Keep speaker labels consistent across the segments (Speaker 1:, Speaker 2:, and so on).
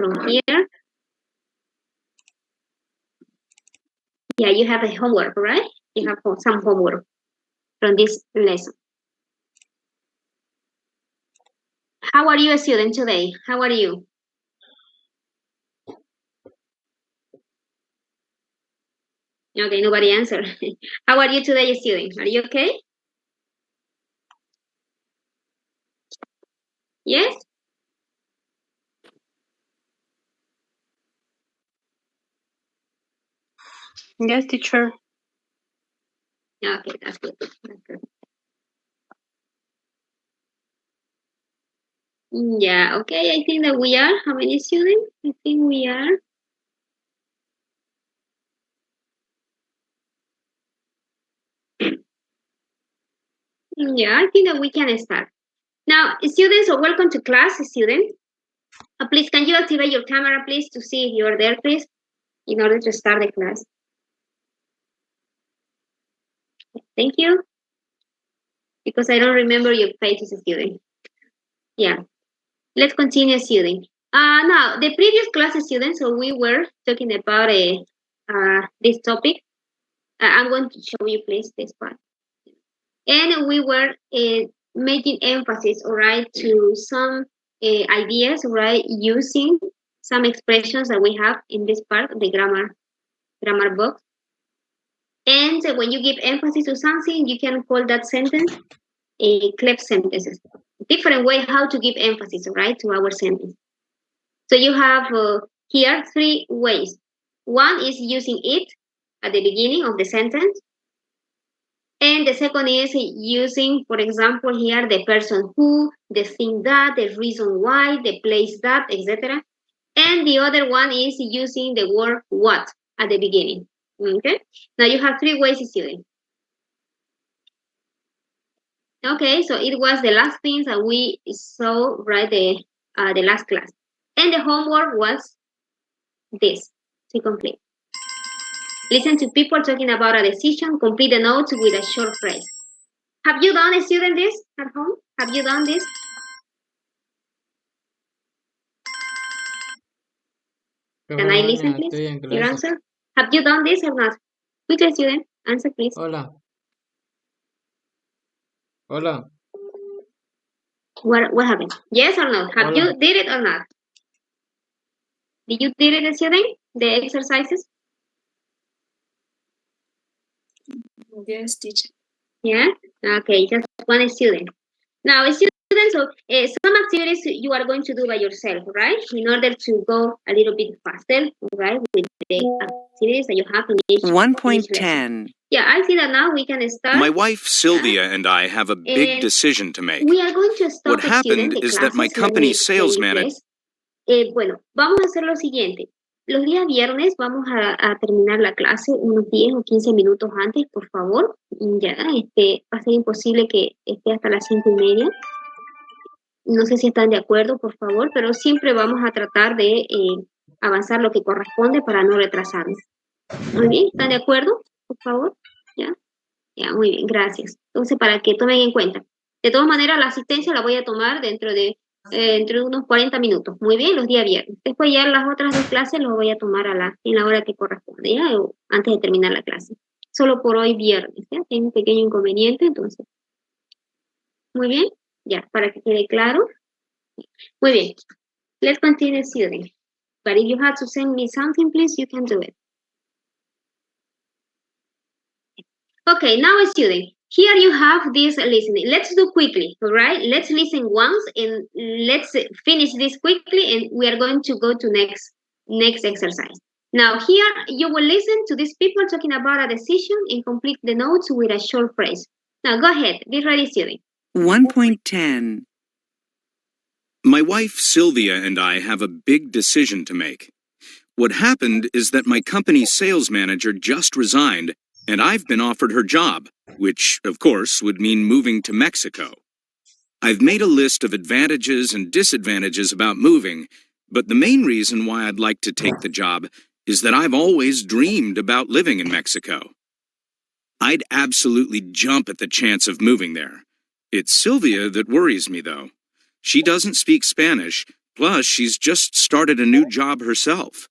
Speaker 1: from here. Yeah, you have a homework, right? You have some homework from this lesson. How are you, student, today? How are you? Okay, nobody answered. How are you today, student? Are you okay? Yes?
Speaker 2: Yes, teacher.
Speaker 1: Okay, that's good. That's good. Yeah, okay, I think that we are. How many students? I think we are. Yeah, I think that we can start. Now, students, welcome to class, students. Please, can you activate your camera, please, to see if you're there, please, in order to start the class? Thank you. Because I don't remember your faces, student. Yeah. Let's continue, student. Now, the previous class, students, so we were talking about this topic. I'm going to show you, please, this part. And we were making emphasis, all right, to some ideas, right, using some expressions that we have in this part of the grammar box. And when you give emphasis to something, you can call that sentence a cleft sentences. Different way how to give emphasis, right, to our sentence. So you have here 3 ways. One is using it at the beginning of the sentence. And the second is using, for example, here the person who, the thing that, the reason why, the place that, etc. And the other one is using the word what at the beginning. Okay. Now you have 3 ways, student. Okay, so it was the last things that we saw right the last class. And the homework was this to complete. Listen to people talking about a decision, complete the notes with a short phrase. Have you done, student, this at home? Have you done this? Can I listen, please? Your answer? Have you done this or not? Quickly, student, answer, please.
Speaker 3: Hola. Hola.
Speaker 1: What happened? Yes or no? Have
Speaker 3: Hola.
Speaker 1: you did it or not? Did you did it, student? The exercises?
Speaker 2: Yes, teacher.
Speaker 1: Yeah? Okay, just one student. Now, students, so some activities you are going to do by yourself, right? In order to go a little bit faster, right? With the activities that you have in each
Speaker 4: 1.10.
Speaker 1: Yeah, I see that now we can start.
Speaker 5: My wife Sylvia and I have a big decision to make.
Speaker 1: We are going to stop.
Speaker 5: What happened is that my company's sales manager.
Speaker 1: Bueno, vamos a hacer lo siguiente. Los días viernes vamos a terminar la clase unos 10 o 15 minutos antes, por favor. Ya, va a ser imposible que esté hasta las 5:30. No sé si están de acuerdo, por favor, pero siempre vamos a tratar de avanzar lo que corresponde para no retrasarnos. Muy bien, ¿están de acuerdo? Por favor. Ya, ya, muy bien, gracias. Entonces, para que tomen en cuenta. De todas maneras, la asistencia la voy a tomar dentro de unos 40 minutos. Muy bien, los días viernes. Después ya las otras 2 clases las voy a tomar en la hora que corresponde, ¿ya? O antes de terminar la clase. Solo por hoy viernes, ¿ya? Tengo un pequeño inconveniente, entonces. Muy bien, ya, para que quede claro. Muy bien. Let's continue, student. But if you have to send me something, please, you can do it. Okay, now, student. Here you have this listening. Let's do quickly, all right? Let's listen once and let's finish this quickly and we are going to go to next exercise. Now here you will listen to these people talking about a decision and complete the notes with a short phrase. Now go ahead, be ready, student.
Speaker 4: 1.10.
Speaker 5: My wife Sylvia and I have a big decision to make. What happened is that my company's sales manager just resigned and I've been offered her job, which, of course, would mean moving to Mexico. I've made a list of advantages and disadvantages about moving, but the main reason why I'd like to take the job is that I've always dreamed about living in Mexico. I'd absolutely jump at the chance of moving there. It's Sylvia that worries me, though. She doesn't speak Spanish, Plus, she's just started a new job herself.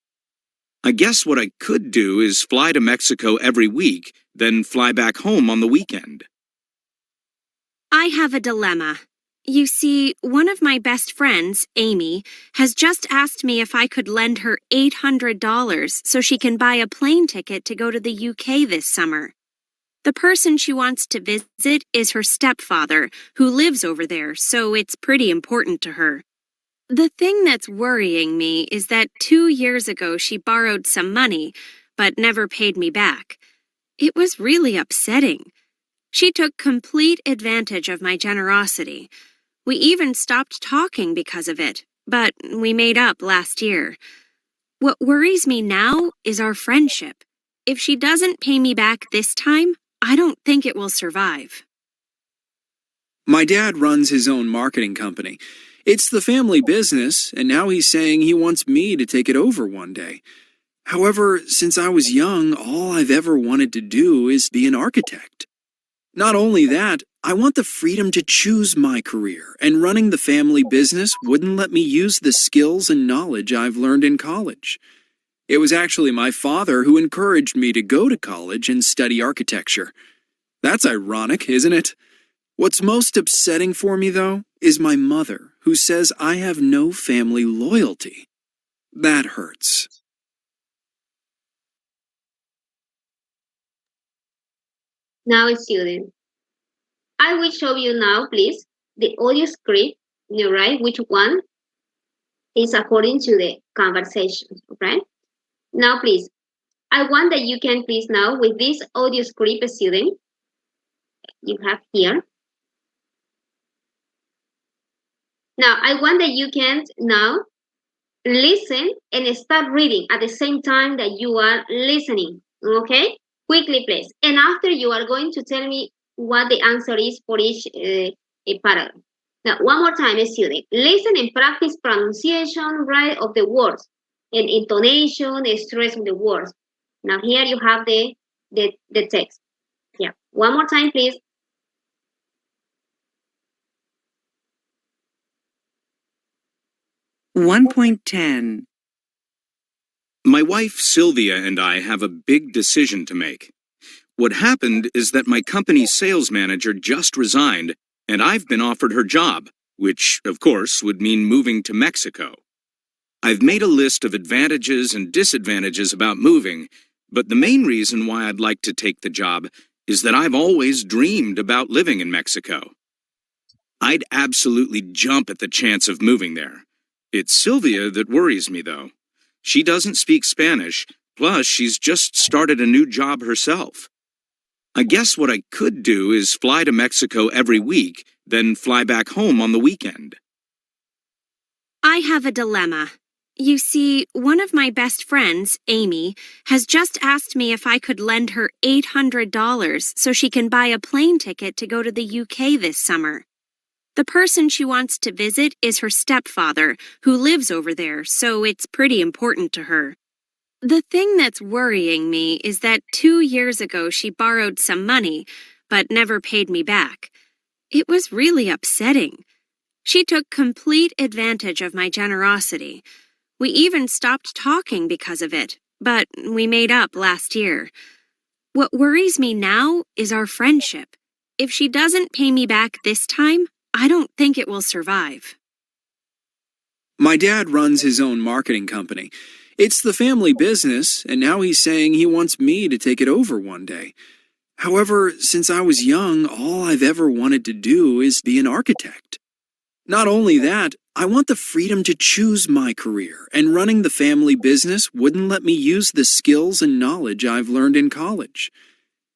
Speaker 5: I guess what I could do is fly to Mexico every week, then fly back home on the weekend.
Speaker 3: I have a dilemma. You see, one of my best friends, Amy, has just asked me if I could lend her $800 so she can buy a plane ticket to go to the UK this summer. The person she wants to visit is her stepfather, who lives over there, so it's pretty important to her. The thing that's worrying me is that 2 years ago she borrowed some money, but never paid me back. It was really upsetting. She took complete advantage of my generosity. We even stopped talking because of it, but we made up last year. What worries me now is our friendship. If she doesn't pay me back this time, I don't think it will survive.
Speaker 6: My dad runs his own marketing company. It's the family business, and now he's saying he wants me to take it over one day. However, since I was young, all I've ever wanted to do is be an architect. Not only that, I want the freedom to choose my career, and running the family business wouldn't let me use the skills and knowledge I've learned in college. It was actually my father who encouraged me to go to college and study architecture. That's ironic, isn't it? What's most upsetting for me, though, is my mother, who says I have no family loyalty. That hurts.
Speaker 1: Now, student, I will show you now, please, the audio script, you right, which one is according to the conversation, okay? Now, please, I want that you can please now, with this audio script, student, you have here. Now, I want that you can now listen and start reading at the same time that you are listening, okay? Quickly, please. And after, you are going to tell me what the answer is for each paragraph. Now, one more time, student. Listen and practice pronunciation, right, of the words, and intonation, and stress of the words. Now, here you have the text. Yeah. One more time, please.
Speaker 4: $1.10.
Speaker 5: My wife Sylvia and I have a big decision to make. What happened is that my company's sales manager just resigned, and I've been offered her job, which, of course, would mean moving to Mexico. I've made a list of advantages and disadvantages about moving, but the main reason why I'd like to take the job is that I've always dreamed about living in Mexico. I'd absolutely jump at the chance of moving there. It's Sylvia that worries me, though. She doesn't speak Spanish, plus she's just started a new job herself. I guess what I could do is fly to Mexico every week, then fly back home on the weekend.
Speaker 3: I have a dilemma. You see, one of my best friends, Amy, has just asked me if I could lend her $800 so she can buy a plane ticket to go to the UK this summer. The person she wants to visit is her stepfather, who lives over there, so it's pretty important to her. The thing that's worrying me is that 2 years ago she borrowed some money, but never paid me back. It was really upsetting. She took complete advantage of my generosity. We even stopped talking because of it, but we made up last year. What worries me now is our friendship. If she doesn't pay me back this time, I don't think it will survive.
Speaker 6: My dad runs his own marketing company. It's the family business, and now he's saying he wants me to take it over one day. However, since I was young, all I've ever wanted to do is be an architect. Not only that, I want the freedom to choose my career, and running the family business wouldn't let me use the skills and knowledge I've learned in college.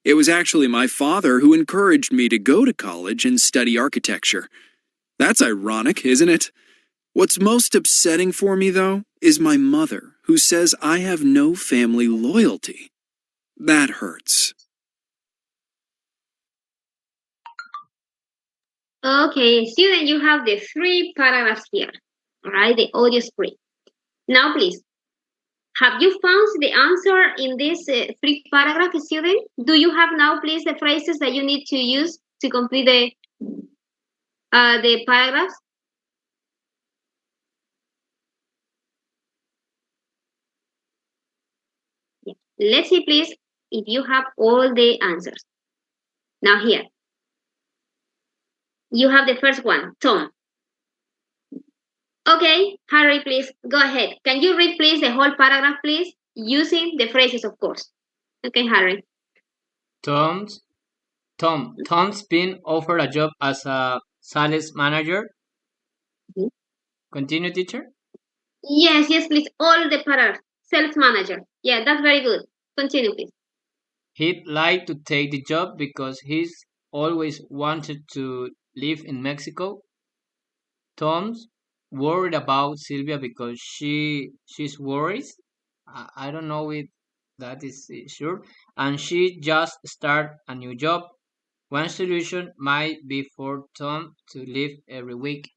Speaker 6: It was actually my father who encouraged me to go to college and study architecture. That's ironic, isn't it? What's most upsetting for me, though, is my mother, who says I have no family loyalty. That hurts.
Speaker 1: Okay, student, you have the 3 paragraphs here, all right, the audio script. Now, please, have you found the answer in this 3 paragraphs, student? Do you have now, please, the phrases that you need to use to complete the paragraphs? Let's see, please, if you have all the answers. Now here, you have the first one, Tom. Okay, Harry, please, go ahead. Can you read, please, the whole paragraph, please? Using the phrases, of course. Okay, Harry.
Speaker 7: Tom's been offered a job as a sales manager.
Speaker 1: Mhm.
Speaker 7: Continue, teacher.
Speaker 1: Yes, please, all the paragraph. Sales manager. Yeah, that's very good. Continue, please.
Speaker 7: He'd like to take the job because he's always wanted to live in Mexico. Tom's worried about Sylvia because she's worried. I don't know if that is sure. And she just started a new job. One solution might be for Tom to leave every week.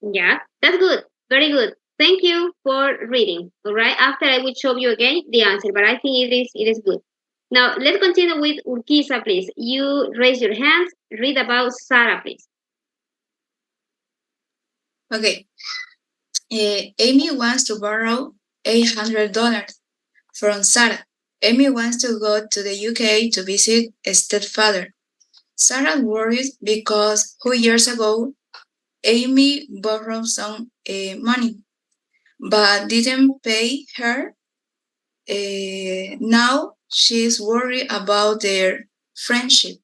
Speaker 1: Yeah, that's good. Very good. Thank you for reading. All right. After I will show you again the answer, but I think it is good. Now let's continue with Urquiza, please. You raise your hands. Read about Sarah, please.
Speaker 2: Okay. Amy wants to borrow $800 from Sarah. Amy wants to go to the UK to visit a stepfather. Sarah worried because 2 years ago, Amy borrowed some money, but didn't pay her. Now she's worried about their friendship.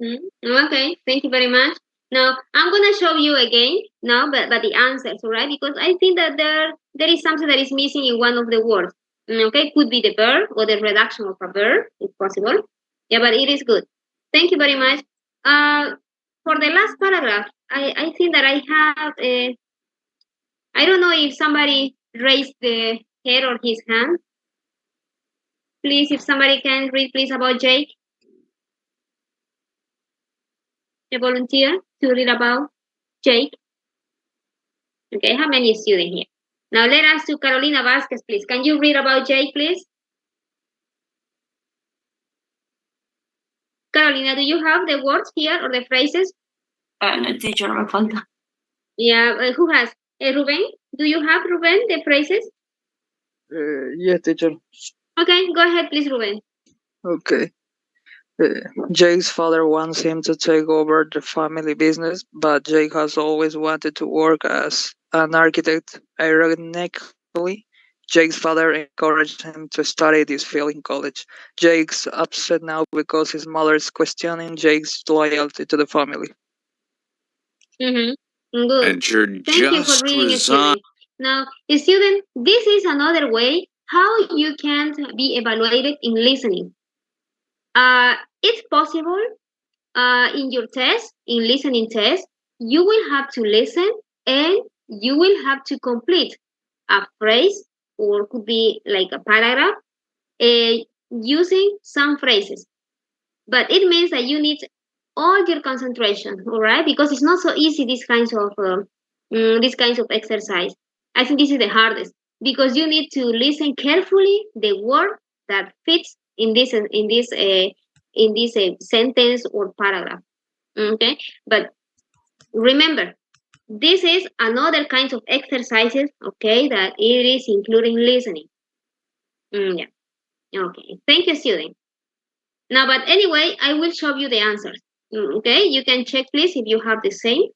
Speaker 1: Okay, thank you very much. Now I'm gonna show you again now, but the answers, all right? Because I think that there is something that is missing in one of the words. Okay, could be the verb or the reduction of a verb, if possible. Yeah, but it is good. Thank you very much. For the last paragraph, I think that I have I don't know if somebody raised the head or his hand. Please, if somebody can read, please, about Jake. A volunteer to read about Jake. Okay, how many students here? Now let us to Carolina Vasquez, please. Can you read about Jake, please? Carolina, do you have the words here or the phrases?
Speaker 2: No, teacher, me falta.
Speaker 1: Yeah, who has? Ruben, do you have, Ruben, the phrases?
Speaker 8: Yes, teacher.
Speaker 1: Okay, go ahead, please, Ruben.
Speaker 8: Okay. Jake's father wants him to take over the family business, but Jake has always wanted to work as an architect. Ironically, Jake's father encouraged him to study this field in college. Jake's upset now because his mother is questioning Jake's loyalty to the family.
Speaker 1: Good.
Speaker 5: And you're
Speaker 1: Thank you for
Speaker 5: just
Speaker 1: reading,
Speaker 5: resigned.
Speaker 1: student. Now, student, this is another way how you can be evaluated in listening. It's possible in your test, in listening test, you will have to listen and you will have to complete a phrase or could be like a paragraph using some phrases. But it means that you need all your concentration, all right? Because it's not so easy these kinds of exercise. I think this is the hardest because you need to listen carefully the word that fits in this sentence or paragraph. Okay, but remember, this is another kind of exercises. Okay, that it is including listening. Yeah. Okay. Thank you, student. Now, but anyway, I will show you the answers. Okay, you can check please if you have the same.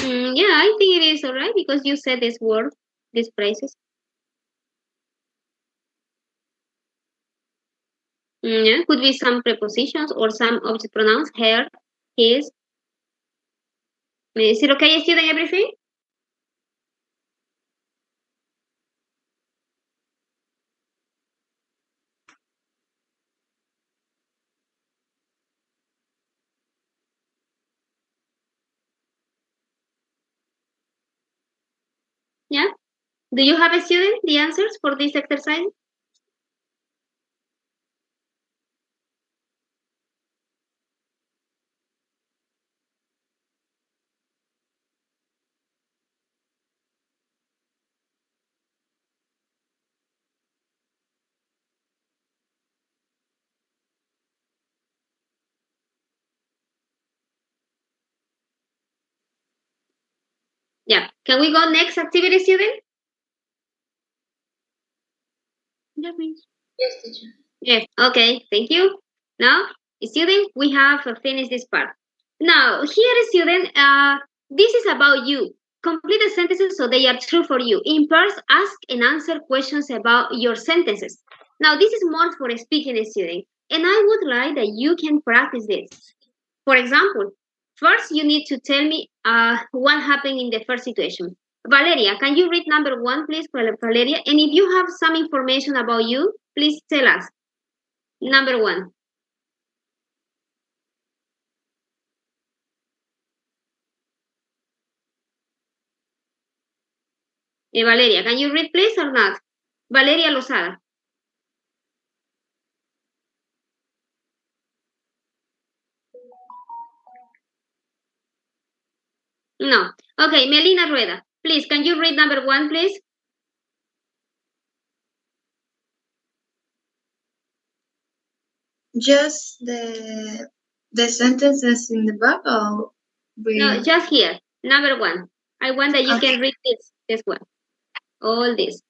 Speaker 1: Yeah, I think it is alright because you said this word, these phrases. Yeah, could be some prepositions or some object pronouns, her, his. Is it okay, student, everything? Yeah. Do you have a student the answers for this exercise? Can we go next activity, student?
Speaker 2: Yes, teacher.
Speaker 1: Yes. Okay. Thank you. Now, student, we have finished this part. Now, here, student, this is about you. Complete the sentences so they are true for you. In pairs, ask and answer questions about your sentences. Now, this is more for a speaking student, and I would like that you can practice this. For example, first you need to tell me what happened in the first situation. Valeria, can you read number 1, please, Valeria? And if you have some information about you, please tell us. Number 1. Valeria, can you read, please, or not? Valeria Lozada. No. Okay, Melina Rueda, please, can you read number 1, please?
Speaker 2: Just the sentences in the back, or
Speaker 1: No, just here. Number 1. I want that you can read this one. All this.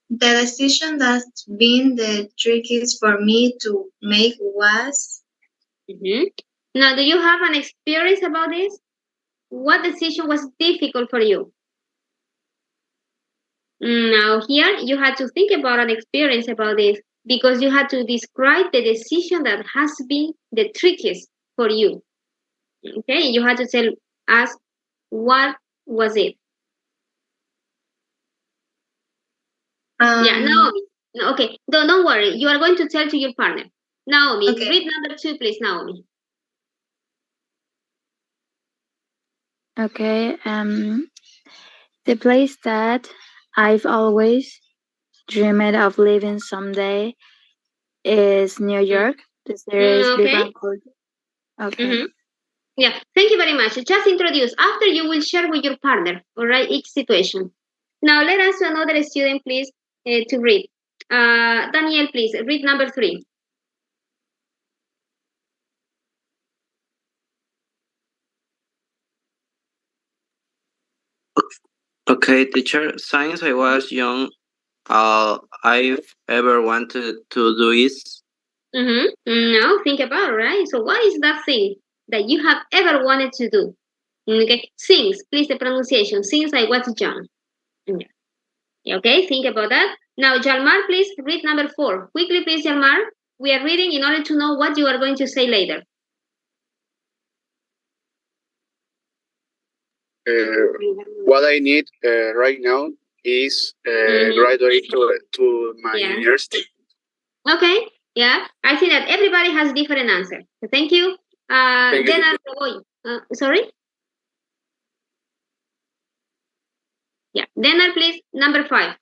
Speaker 2: The decision that's been the trickiest for me to make was.
Speaker 1: Now, do you have an experience about this? What decision was difficult for you? Now, here you had to think about an experience about this because you had to describe the decision that has been the trickiest for you. Okay, you had to tell us what was it. Yeah, Naomi. Okay, don't worry. You are going to tell to your partner. Naomi,
Speaker 2: Okay.
Speaker 1: Read number 2, please, Naomi.
Speaker 9: Okay, the place that I've always dreamed of living someday is New York. The series Big
Speaker 1: Okay.
Speaker 9: Bang Theory. Okay.
Speaker 1: Yeah, thank you very much. Just introduce. After you will share with your partner, all right, each situation. Now let us to another student, please, to read. Daniel, please, read number 3.
Speaker 10: Okay, teacher. Since I was young, all I've ever wanted to do is.
Speaker 1: Now think about it, right? So what is that thing that you have ever wanted to do? Okay, since, please, the pronunciation. Since I was young. Yeah. Okay, think about that. Now, Jalmar, please read number 4. Quickly, please, Jalmar. We are reading in order to know what you are going to say later.
Speaker 11: What I need right now is graduate to my university.
Speaker 1: Okay, yeah. I see that everybody has different answer. So thank you.
Speaker 11: Thank
Speaker 1: Then
Speaker 11: you.
Speaker 1: sorry? Yeah. Then please, number 5.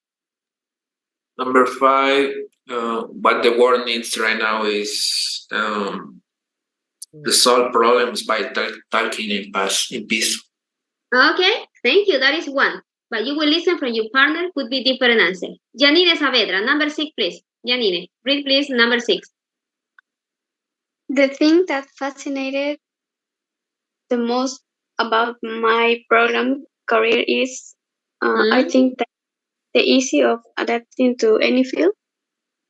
Speaker 12: Number 5, what the world needs right now is to solve problems by talking in peace.
Speaker 1: Okay, thank you. That is 1. But you will listen from your partner, could be different answer. Janine Saavedra, number 6, please. Janine, read please number 6.
Speaker 13: The thing that fascinated the most about my program career is, I think that the ease of adapting to any field.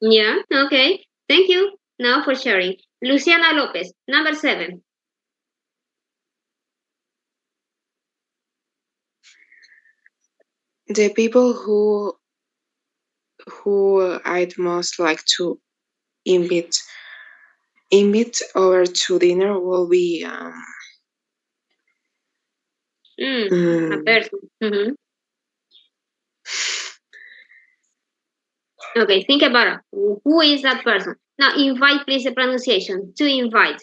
Speaker 1: Yeah, okay. Thank you now for sharing. Luciana Lopez, number 7.
Speaker 14: The people who I'd most like to invite over to dinner will be
Speaker 1: a person. Okay, think about it. Who is that person? Now, invite, please, the pronunciation. To invite.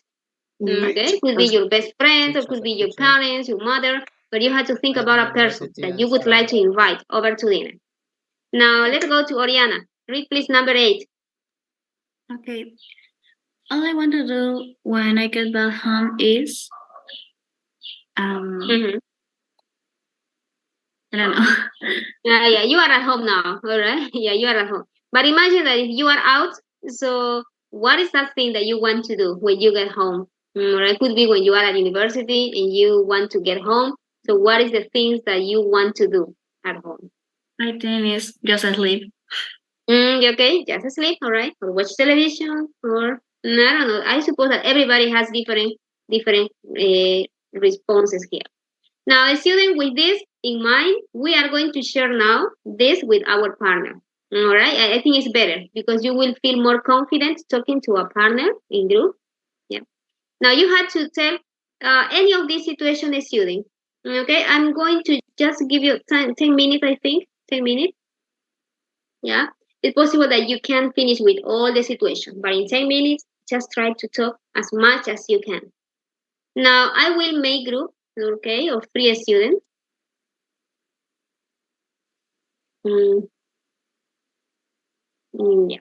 Speaker 1: Okay, could be your best friend, or could be your parents, your mother, but you have to think about a person that you would like to invite over to dinner. Now, let's go to Oriana. Read, please, number 8.
Speaker 15: Okay. All I want to do when I get back home is, I don't know.
Speaker 1: Yeah, you are at home now, all right? Yeah, you are at home. But imagine that if you are out, so what is that thing that you want to do when you get home? It could be when you are at university and you want to get home. So what is the things that you want to do at home?
Speaker 15: I think it's just sleep.
Speaker 1: Okay, just sleep, all right, or watch television, or I don't know. I suppose that everybody has different responses here. Now, student, with this in mind, we are going to share now this with our partner. All right, I think it's better because you will feel more confident talking to a partner in group. Yeah. Now you had to tell any of these situations, student. Okay, I'm going to just give you 10 minutes. I think 10 minutes. Yeah, it's possible that you can finish with all the situation, but in 10 minutes, just try to talk as much as you can. Now I will make group, okay, of 3 students. Yeah.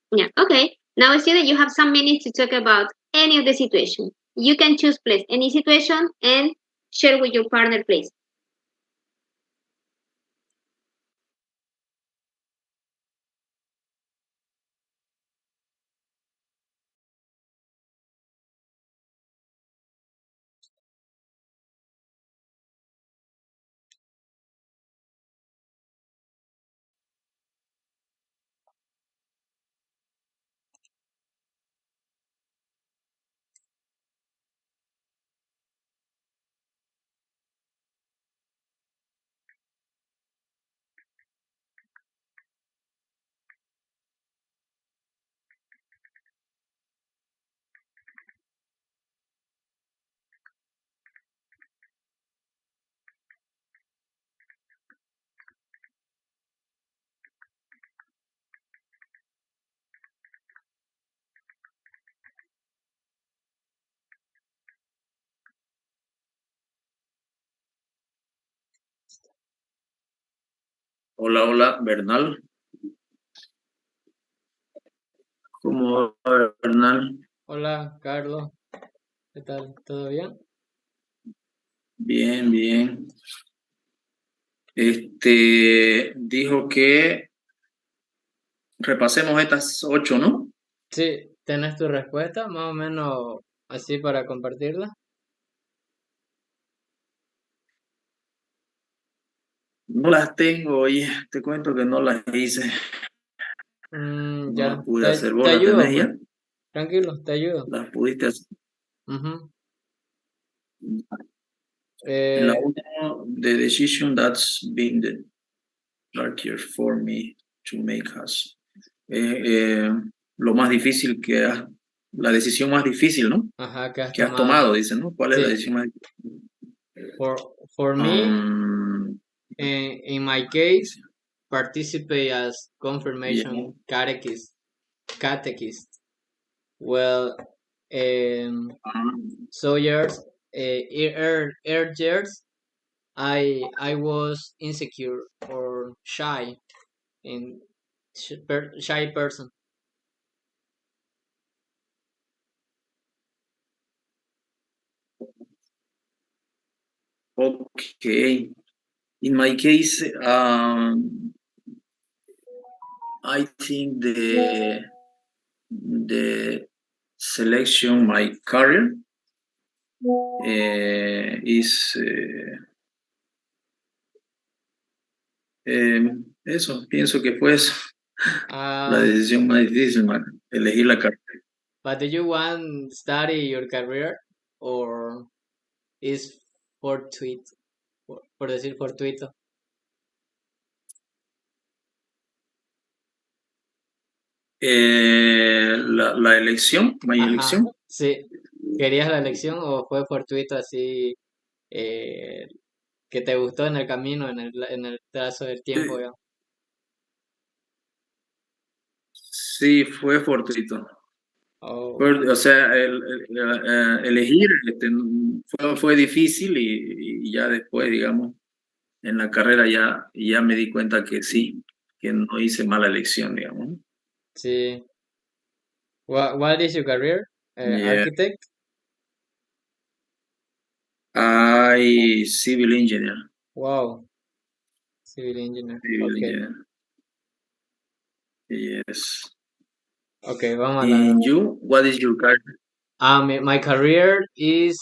Speaker 1: Yeah, okay. Now see that you have some minutes to talk about any of the situation. You can choose, please, any situation and share with your partner, please.
Speaker 12: Hola, hola, Bernal. ¿Cómo va, Bernal?
Speaker 7: Hola, Carlos. ¿Qué tal? ¿Todo bien?
Speaker 12: Bien, bien. Dijo que repasemos estas 8, ¿no?
Speaker 7: Sí, ¿tenés tu respuesta más o menos así para compartirla?
Speaker 12: No las tengo, oye, te cuento que no las hice. No
Speaker 7: Ya,
Speaker 12: las pude hacer. ¿Vos
Speaker 7: te
Speaker 12: las
Speaker 7: ayudo,
Speaker 12: tenés
Speaker 7: pues.
Speaker 12: ya?
Speaker 7: Tranquilo, te ayudo.
Speaker 12: ¿Las pudiste hacer?
Speaker 7: Ujú.
Speaker 12: En la 1, the decision that's been the trickier for me to make us. Lo más difícil la decisión más difícil, ¿no?
Speaker 7: Ajá, que has
Speaker 12: Que has
Speaker 7: tomado.
Speaker 12: tomado, dicen, ¿no? ¿Cuál es la
Speaker 7: Sí.
Speaker 12: decisión más difícil?
Speaker 7: For me, in my case, participate as confirmation catechist. Well, so years, years, I was insecure or shy, shy person.
Speaker 12: Okay. In my case, I think the selection, my career, is eso. Pienso que fue eso. La decisión más difícil, elegir la carrera.
Speaker 7: But do you want to study your career or is fortuito? Por decir fortuito.
Speaker 12: La elección, mi
Speaker 7: Ajá,
Speaker 12: elección.
Speaker 7: sí. ¿Querías la elección o fue fortuito así que te gustó en el camino, en el trazo del tiempo, digamos?
Speaker 12: Sí, fue fortuito.
Speaker 7: Oh.
Speaker 12: O sea, elegir fue difícil y ya después, digamos, en la carrera ya me di cuenta que sí, que no hice mala elección, digamos.
Speaker 7: Sí. What is your career?
Speaker 12: Yeah.
Speaker 7: Architect?
Speaker 12: I civil engineer.
Speaker 7: Wow. Civil engineer.
Speaker 12: Civil
Speaker 7: Okay.
Speaker 12: engineer. Yes.
Speaker 7: Okay, vamos a la.
Speaker 12: And you, what is your career?
Speaker 7: My career is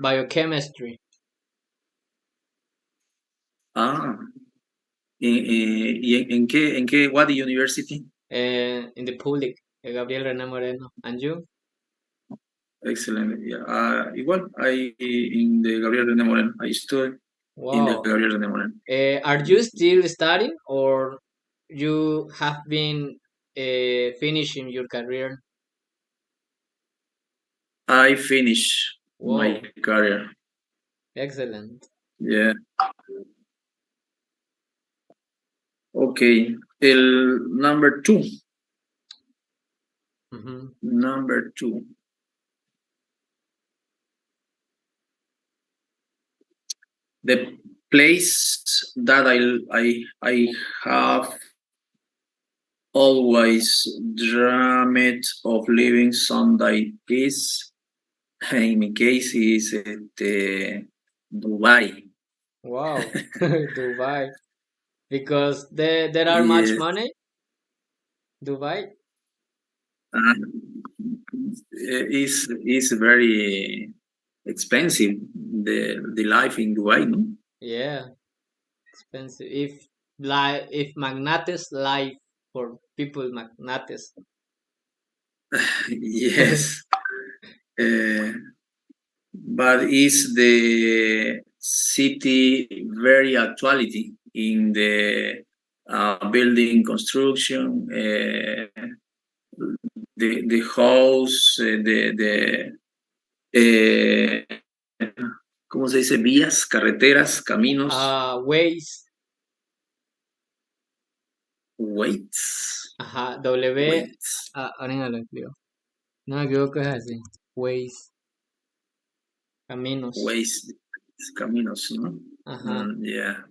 Speaker 7: biochemistry.
Speaker 12: ¿En qué, what university?
Speaker 7: In the public, Gabriel René Moreno. And you?
Speaker 12: Excellent. Yeah. Igual, I in the Gabriel René Moreno. I study in the
Speaker 7: Wow.
Speaker 12: Gabriel René Moreno.
Speaker 7: Are you still studying or you have been finishing your career?
Speaker 12: I finish my
Speaker 7: Wow.
Speaker 12: career.
Speaker 7: Excellent.
Speaker 12: Yeah. Okay. El number 2.
Speaker 7: Mhm.
Speaker 12: Number 2. The place that I have always dreamed of living someday is, in my case, is Dubai.
Speaker 7: Wow. Dubai. Because there are much
Speaker 12: Yes.
Speaker 7: money? Dubai?
Speaker 12: Is very expensive the life in Dubai, no?
Speaker 7: Yeah. Expensive. If magnates life for people magnates.
Speaker 12: Yes. But is the city very actuality in the building construction, the house, ¿cómo se dice? Vías, carreteras, caminos.
Speaker 7: Ways.
Speaker 12: Weights.
Speaker 7: Ajá, W.
Speaker 12: Weights.
Speaker 7: Ahora lo escribo. No me equivoco, es así. Ways. Caminos.
Speaker 12: Ways, caminos, ¿no?
Speaker 7: Ajá.
Speaker 12: Yeah.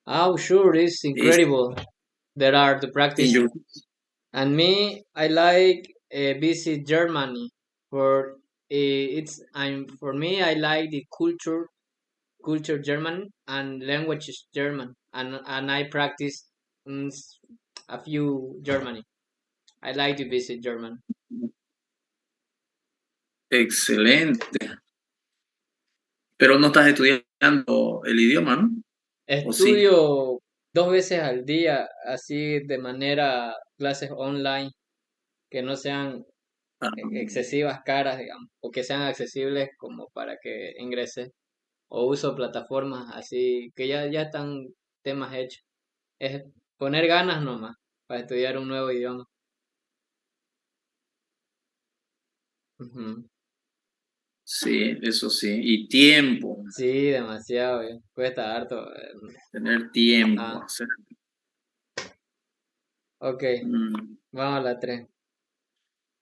Speaker 7: Oh, sure, it's incredible. There are the practice. And me, I like visit Germany for for me I like the culture German and languages German and I practice a few Germany. I like to visit German.
Speaker 12: Excelente. Pero no estás estudiando el idioma, ¿no?
Speaker 7: Estudio 2 veces al día, así de manera clases online que no sean excesivas caras, digamos, o que sean accesibles como para que ingrese. O uso plataformas así que ya están temas hechos. Es poner ganas nomás para estudiar un nuevo idioma. Ujú.
Speaker 12: Sí, eso sí. Y tiempo.
Speaker 7: Sí, demasiado, cuesta harto.
Speaker 12: Tener tiempo.
Speaker 7: Ah. Ok, vamos a la 3.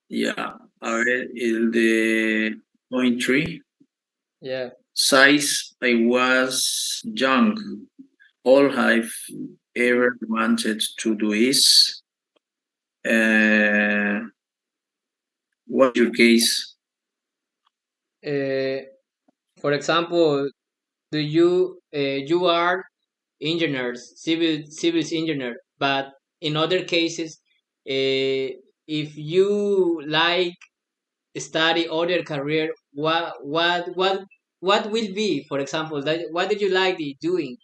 Speaker 12: Ya, a ver, el de point 3.
Speaker 7: Yeah.
Speaker 12: Since I was young, all I've ever wanted to do is, what's your case?
Speaker 7: For example, do you you are engineers, civil engineer, but in other cases, if you like study other career, what will be, for example, what did you like doing?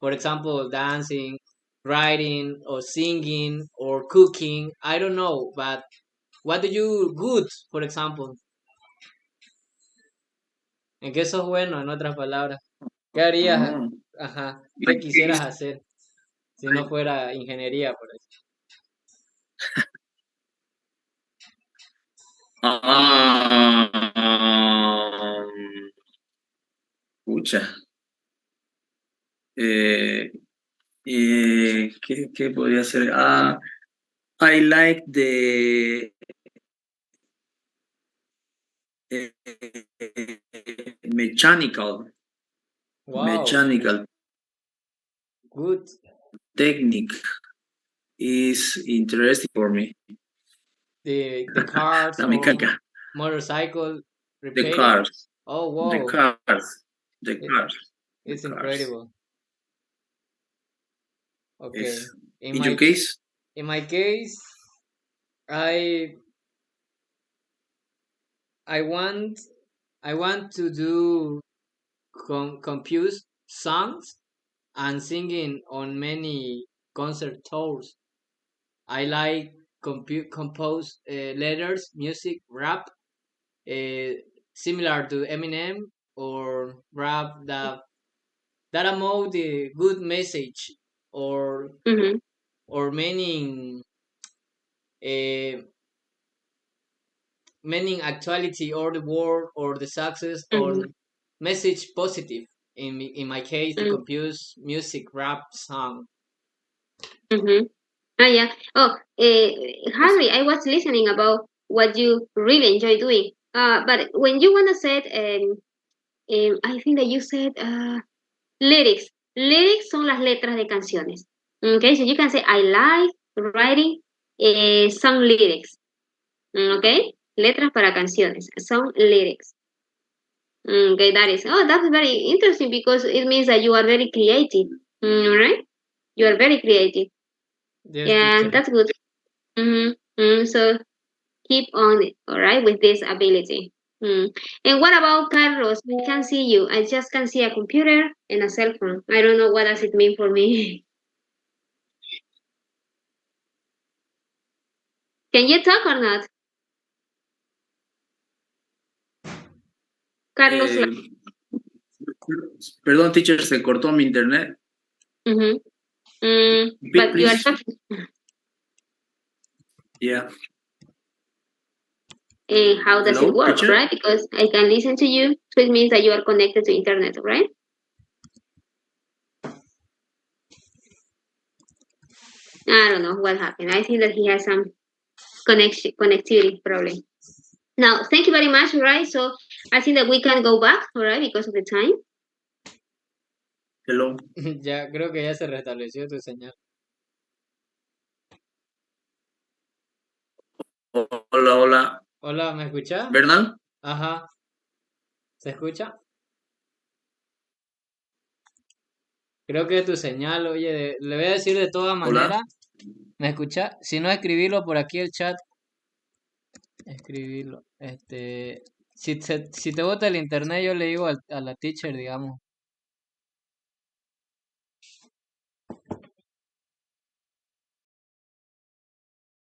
Speaker 7: For example, dancing, writing, or singing, or cooking. I don't know, but what do you good, for example? ¿En qué sos bueno, en otras palabras? ¿Qué harías? Ajá. ¿Qué quisieras hacer si no fuera ingeniería, por ejemplo?
Speaker 12: Escucha. ¿Qué podría ser? I like the mechanical.
Speaker 7: Wow.
Speaker 12: Mechanical.
Speaker 7: Good.
Speaker 12: Technique is interesting for me.
Speaker 7: The cars.
Speaker 12: La mecánica.
Speaker 7: Motorcycle repair.
Speaker 12: The cars.
Speaker 7: Oh, wow.
Speaker 12: The cars. The cars.
Speaker 7: It's
Speaker 12: The cars.
Speaker 7: incredible. Okay.
Speaker 12: Yes. In your case?
Speaker 7: In my case, I want to do compose songs and singing on many concert tours. I like compose letters, music, rap, similar to Eminem, or rap that about the good message or meaning meaning actuality or the world or the success or message positive. In my case, the compose music rap song.
Speaker 1: Yeah. Oh, Harry, I was listening about what you really enjoy doing. But when you wanna say, I think that you said lyrics. Lyrics son las letras de canciones. Okay, so you can say I like writing song lyrics. Okay, letras para canciones, song lyrics. Okay, that's very interesting because it means that you are very creative. Right? You are very creative.
Speaker 7: Yes,
Speaker 1: yeah,
Speaker 7: teacher.
Speaker 1: that's good. So keep on it, all right, with this ability. And what about Carlos? I can see you. I just can see a computer and a cell phone. I don't know what does it mean for me. Can you talk or not? Carlos.
Speaker 12: Perdón, teacher, se cortó mi internet.
Speaker 1: But
Speaker 12: Repeat,
Speaker 1: you are
Speaker 12: please.
Speaker 1: talking.
Speaker 12: Yeah.
Speaker 1: And how does
Speaker 12: Hello,
Speaker 1: it work,
Speaker 12: teacher?
Speaker 1: right? Because I can listen to you, so it means that you are connected to internet, right? I don't know what happened. I think that he has some connectivity problem. Now, thank you very much, right? So I think that we can go back, all right, because of the time.
Speaker 12: Hello.
Speaker 7: Ya creo que ya se restableció tu señal.
Speaker 12: Hola, hola.
Speaker 7: Hola, ¿me escuchas?
Speaker 12: ¿Verdad?
Speaker 7: Ajá. ¿Se escucha? Creo que tu señal, oye, le voy a decir de todas maneras. ¿Me escucha? Si no, escribirlo por aquí el chat. Escribirlo. Si te bota el internet, yo le digo a la teacher, digamos.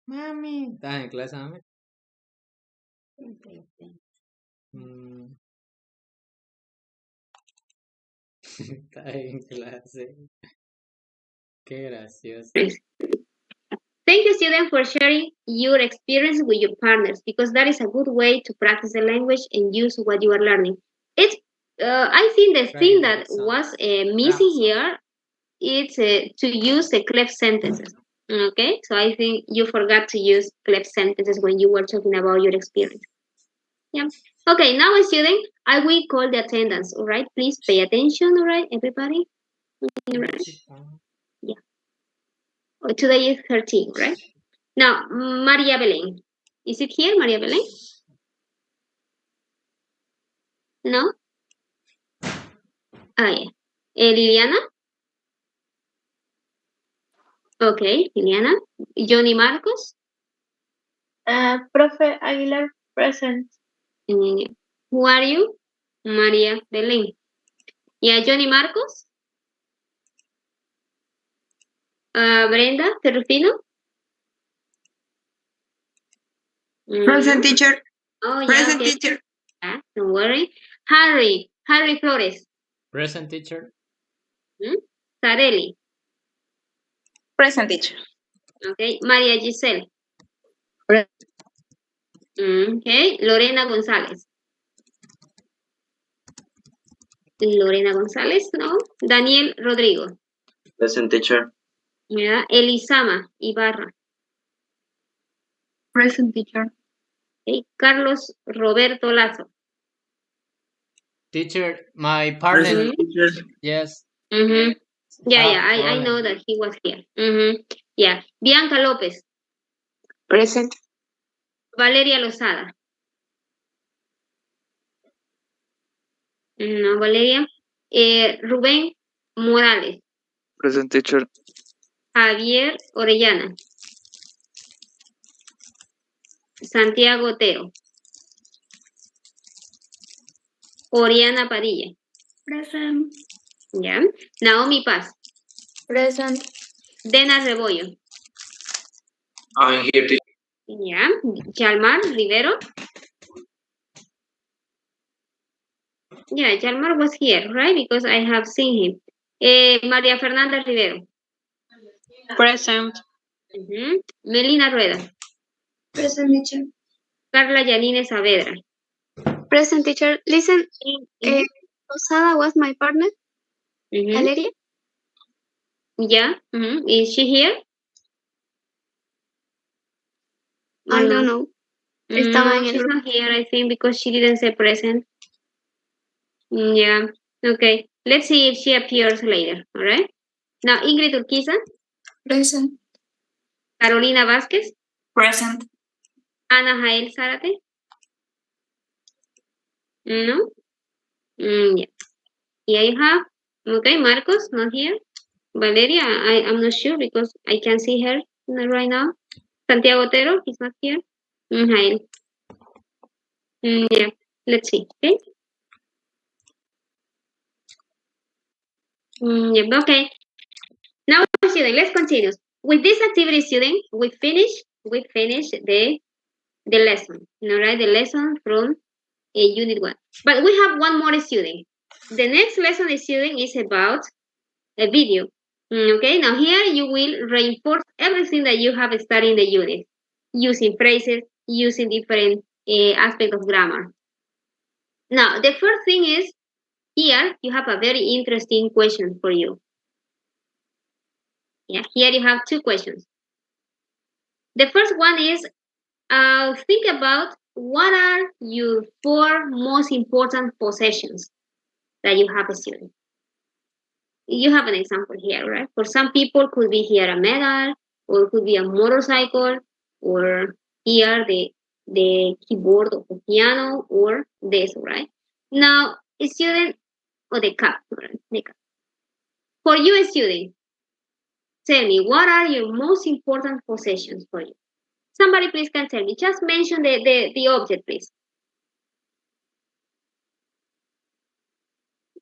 Speaker 7: Mami. ¿Estás en clase, mami? Está en clase. Qué gracioso.
Speaker 1: Thank you, students, for sharing your experience with your partners, because that is a good way to practice the language and use what you are learning. It's, I think the thing that was missing here is to use the cleft sentences. Okay, so I think you forgot to use cleft sentences when you were talking about your experience. Yeah. Okay, now, student, I will call the attendance. All right, please pay attention. All right, everybody. All right. Yeah. Today is 13, right? Now, Maria Belén. Is it here, Maria Belén? No? Yeah. Liliana? Okay, Liliana. Johnny Marcos?
Speaker 13: Profe Aguilar, present.
Speaker 1: Who are you? Maria Belén. Yeah, Johnny Marcos? Brenda Ferrufino?
Speaker 16: Present, teacher.
Speaker 1: Oh, yeah,
Speaker 16: Present,
Speaker 1: okay.
Speaker 16: teacher.
Speaker 1: Don't worry. Harry Flores.
Speaker 7: Present, teacher.
Speaker 1: Sareli.
Speaker 16: Present, teacher.
Speaker 1: Okay, María Giselle. Okay, Lorena González. Lorena González, no. Daniel Rodrigo.
Speaker 10: Present, teacher.
Speaker 1: Yeah, Elisama Ibarra.
Speaker 16: Present, teacher.
Speaker 1: Okay, Carlos Roberto Lazo.
Speaker 7: Teacher, my partner. Yes.
Speaker 1: Yeah, I know that he was here. Yeah, Bianca López.
Speaker 14: Present.
Speaker 1: Valeria Lozada. No, Valeria. Rubén Morales.
Speaker 8: Present, teacher.
Speaker 1: Javier Orellana. Santiago Otero. Oriana Padilla.
Speaker 15: Present.
Speaker 1: Ya. Naomi Paz.
Speaker 9: Present.
Speaker 1: Dena Rebollo.
Speaker 10: I'm here, teacher.
Speaker 1: Ya. Yalmar Rivero. Yeah, Yalmar was here, right? Because I have seen him. María Fernanda Rivero.
Speaker 16: Present.
Speaker 1: Melina Rueda.
Speaker 13: Present, teacher.
Speaker 1: Carla Yanine Saavedra.
Speaker 13: Present, teacher. Listen, Rosada was my partner. Valeria.
Speaker 1: Yeah. Is she here?
Speaker 13: I don't know.
Speaker 1: No, she's not here, I think, because she didn't say present. Yeah. Okay. Let's see if she appears later. All right. Now, Ingrid Urquiza.
Speaker 2: Present.
Speaker 1: Carolina Vázquez.
Speaker 16: Present.
Speaker 1: Ana Jael Zárate. No. Yeah. Here you have. Okay, Marcos, not here. Valeria, I'm not sure because I can see her right now. Santiago Otero, he's not here. Jael. Yeah. Let's see. Okay. Yeah, okay. Now, student, let's continue. With this activity, student, we finish the lesson. All right, the lesson from Unit 1. But we have one more, student. The next lesson, student, is about a video. Okay, now here you will reinforce everything that you have studied in the unit, using phrases, using different aspects of grammar. Now, the first thing is, here you have a very interesting question for you. Yeah, here you have two questions. The first one is, think about what are your 4 most important possessions that you have a student. You have an example here, right? For some people, could be here a medal, or could be a motorcycle, or here the keyboard of the piano, or this, right? Now, a student, or the cup, right? The cup. For you, a student, tell me, what are your most important possessions for you? Somebody please can tell me. Just mention the object, please.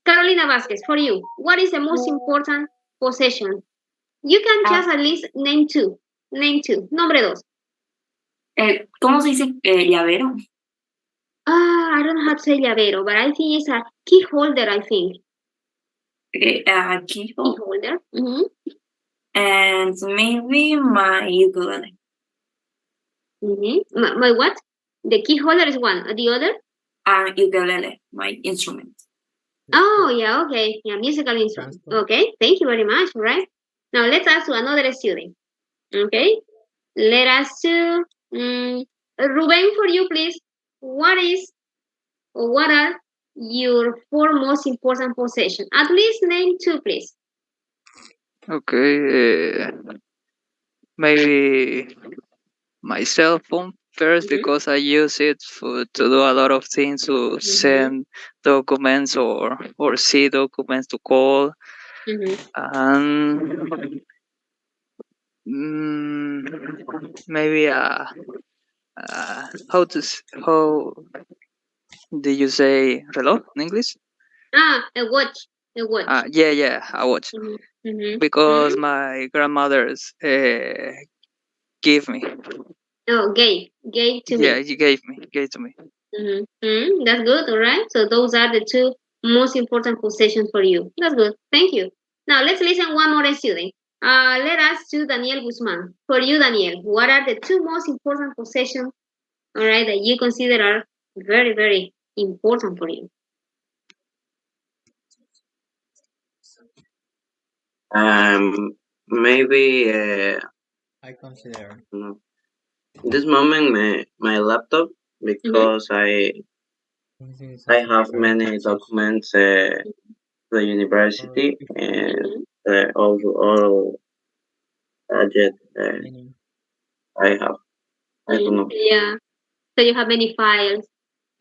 Speaker 1: Carolina Vázquez, for you, what is the most important possession? You can just at least name two. Name two. Nombre dos.
Speaker 16: ¿Cómo se dice llavero?
Speaker 1: I don't know how to say llavero, but I think it's a key holder, I think.
Speaker 16: Key
Speaker 1: Key holder.
Speaker 16: And maybe my ukulele.
Speaker 1: My what? The key holder is one. The other?
Speaker 16: Ukulele, my instrument.
Speaker 1: Oh, yeah, okay. Yeah, musical instrument. Okay, thank you very much, all right? Now, let's ask to another student. Okay? Let us to... Ruben, for you, please. What are your 4 most important possessions? At least name 2, please.
Speaker 8: Okay. Maybe my cell phone first because I use it to do a lot of things, to send documents or see documents, to call. And maybe how do you say reloj in English?
Speaker 1: A watch. A watch.
Speaker 8: Yeah, a watch. Because my grandmother's gave me.
Speaker 1: Oh, gave to me.
Speaker 8: Yeah, you gave to me.
Speaker 1: That's good, all right? So those are the 2 most important possessions for you. That's good. Thank you. Now let's listen one more student. Let us to Daniel Guzman. For you, Daniel, what are the 2 most important possessions, all right, that you consider are very, very important for you?
Speaker 10: Maybe
Speaker 7: I consider
Speaker 10: this moment my laptop, because I have many documents the university and all budget I have. I don't know.
Speaker 1: Yeah. So you have many files.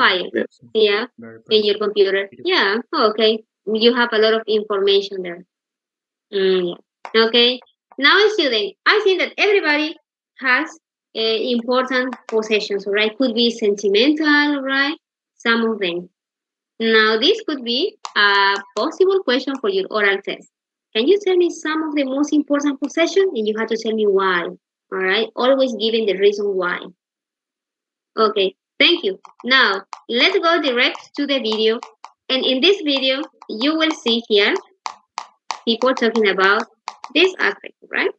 Speaker 10: Yes.
Speaker 1: Yeah. In your computer. Yeah. Okay. you have a lot of information there. Yeah. Okay. Now, student, I think that everybody has important possessions, right? Could be sentimental, right? Some of them. Now, this could be a possible question for your oral test. Can you tell me some of the most important possessions? And you have to tell me why. All right. Always giving the reason why. Okay. Thank you. Now, let's go direct to the video. And in this video, you will see here people talking about this aspect, right?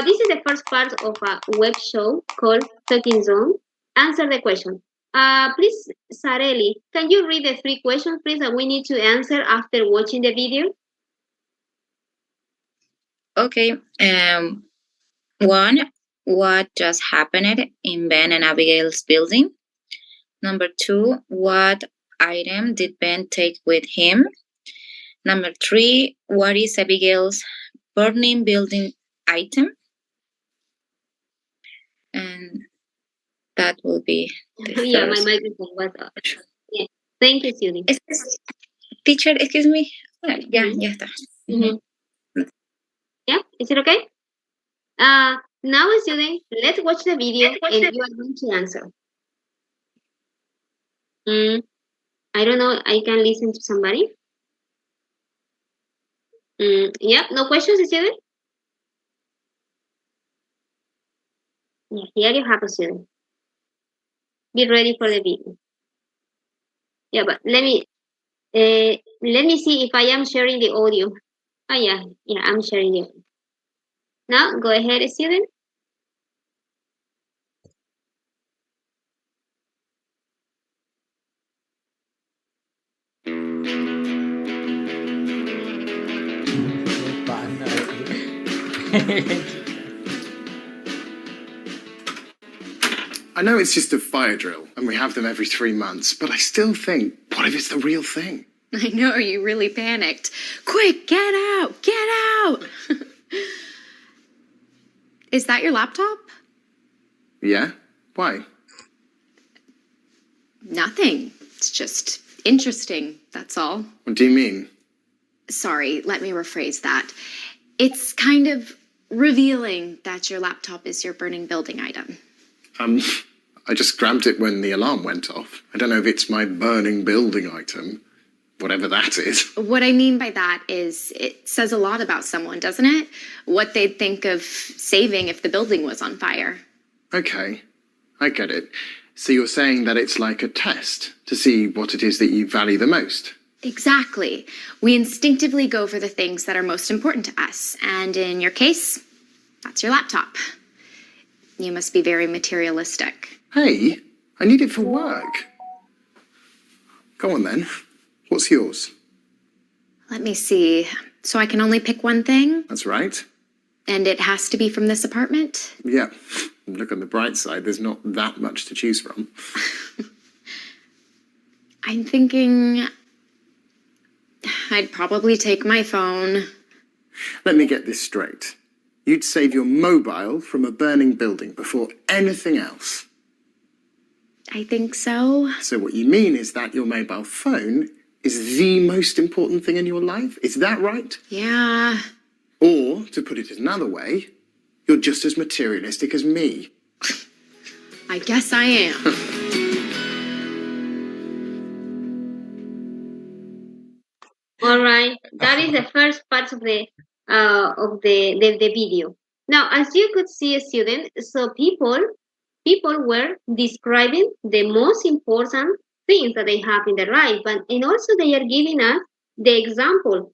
Speaker 1: This is the first part of a web show called Talking Zone. Answer the question. Please, Sareli, can you read the 3 questions, please, that we need to answer after watching the video?
Speaker 2: Okay. 1. What just happened in Ben and Abigail's building? Number 2. What item did Ben take with him? Number 3. What is Abigail's burning building item? And that will be the
Speaker 1: Yeah, my
Speaker 2: first.
Speaker 1: microphone was off. Yeah. Thank you, Judy.
Speaker 2: Teacher, excuse me. Ya está.
Speaker 1: Yeah, is it okay? Now, student, let's watch the video and you are going to answer. I don't know. I can listen to somebody. Yeah, no questions, student? Yeah, here you have a student. Be ready for the video. Yeah, but let me see if I am sharing the audio. Oh yeah, I'm sharing it. Now go ahead, student.
Speaker 17: I know it's just a fire drill and we have them every 3 months, but I still think, what if it's the real thing?
Speaker 18: I know, you really panicked. Quick, get out! Get out! Is that your laptop?
Speaker 17: Yeah? Why?
Speaker 18: Nothing. It's just interesting, that's all.
Speaker 17: What do you mean?
Speaker 18: Sorry, let me rephrase that. It's kind of revealing that your laptop is your burning building item.
Speaker 17: I just grabbed it when the alarm went off. I don't know if it's my burning building item, whatever that is.
Speaker 18: What I mean by that is it says a lot about someone, doesn't it? What they'd think of saving if the building was on fire.
Speaker 17: Okay, I get it. So you're saying that it's like a test to see what it is that you value the most?
Speaker 18: Exactly. We instinctively go for the things that are most important to us. And in your case, that's your laptop. You must be very materialistic.
Speaker 17: Hey, I need it for work. Go on then. What's yours?
Speaker 18: Let me see. So I can only pick one thing?
Speaker 17: That's right.
Speaker 18: And it has to be from this apartment?
Speaker 17: Yeah. Look on the bright side, there's not that much to choose from.
Speaker 18: I'm thinking I'd probably take my phone.
Speaker 17: Let me get this straight. You'd save your mobile from a burning building before anything else.
Speaker 18: I think so.
Speaker 17: So what you mean is that your mobile phone is the most important thing in your life? Is that right?
Speaker 18: Yeah.
Speaker 17: Or, to put it another way, you're just as materialistic as me.
Speaker 18: I guess I am.
Speaker 1: All right, that is the first part of the video. Now, as you could see, student, so people were describing the most important things that they have in their life, and also they are giving us the example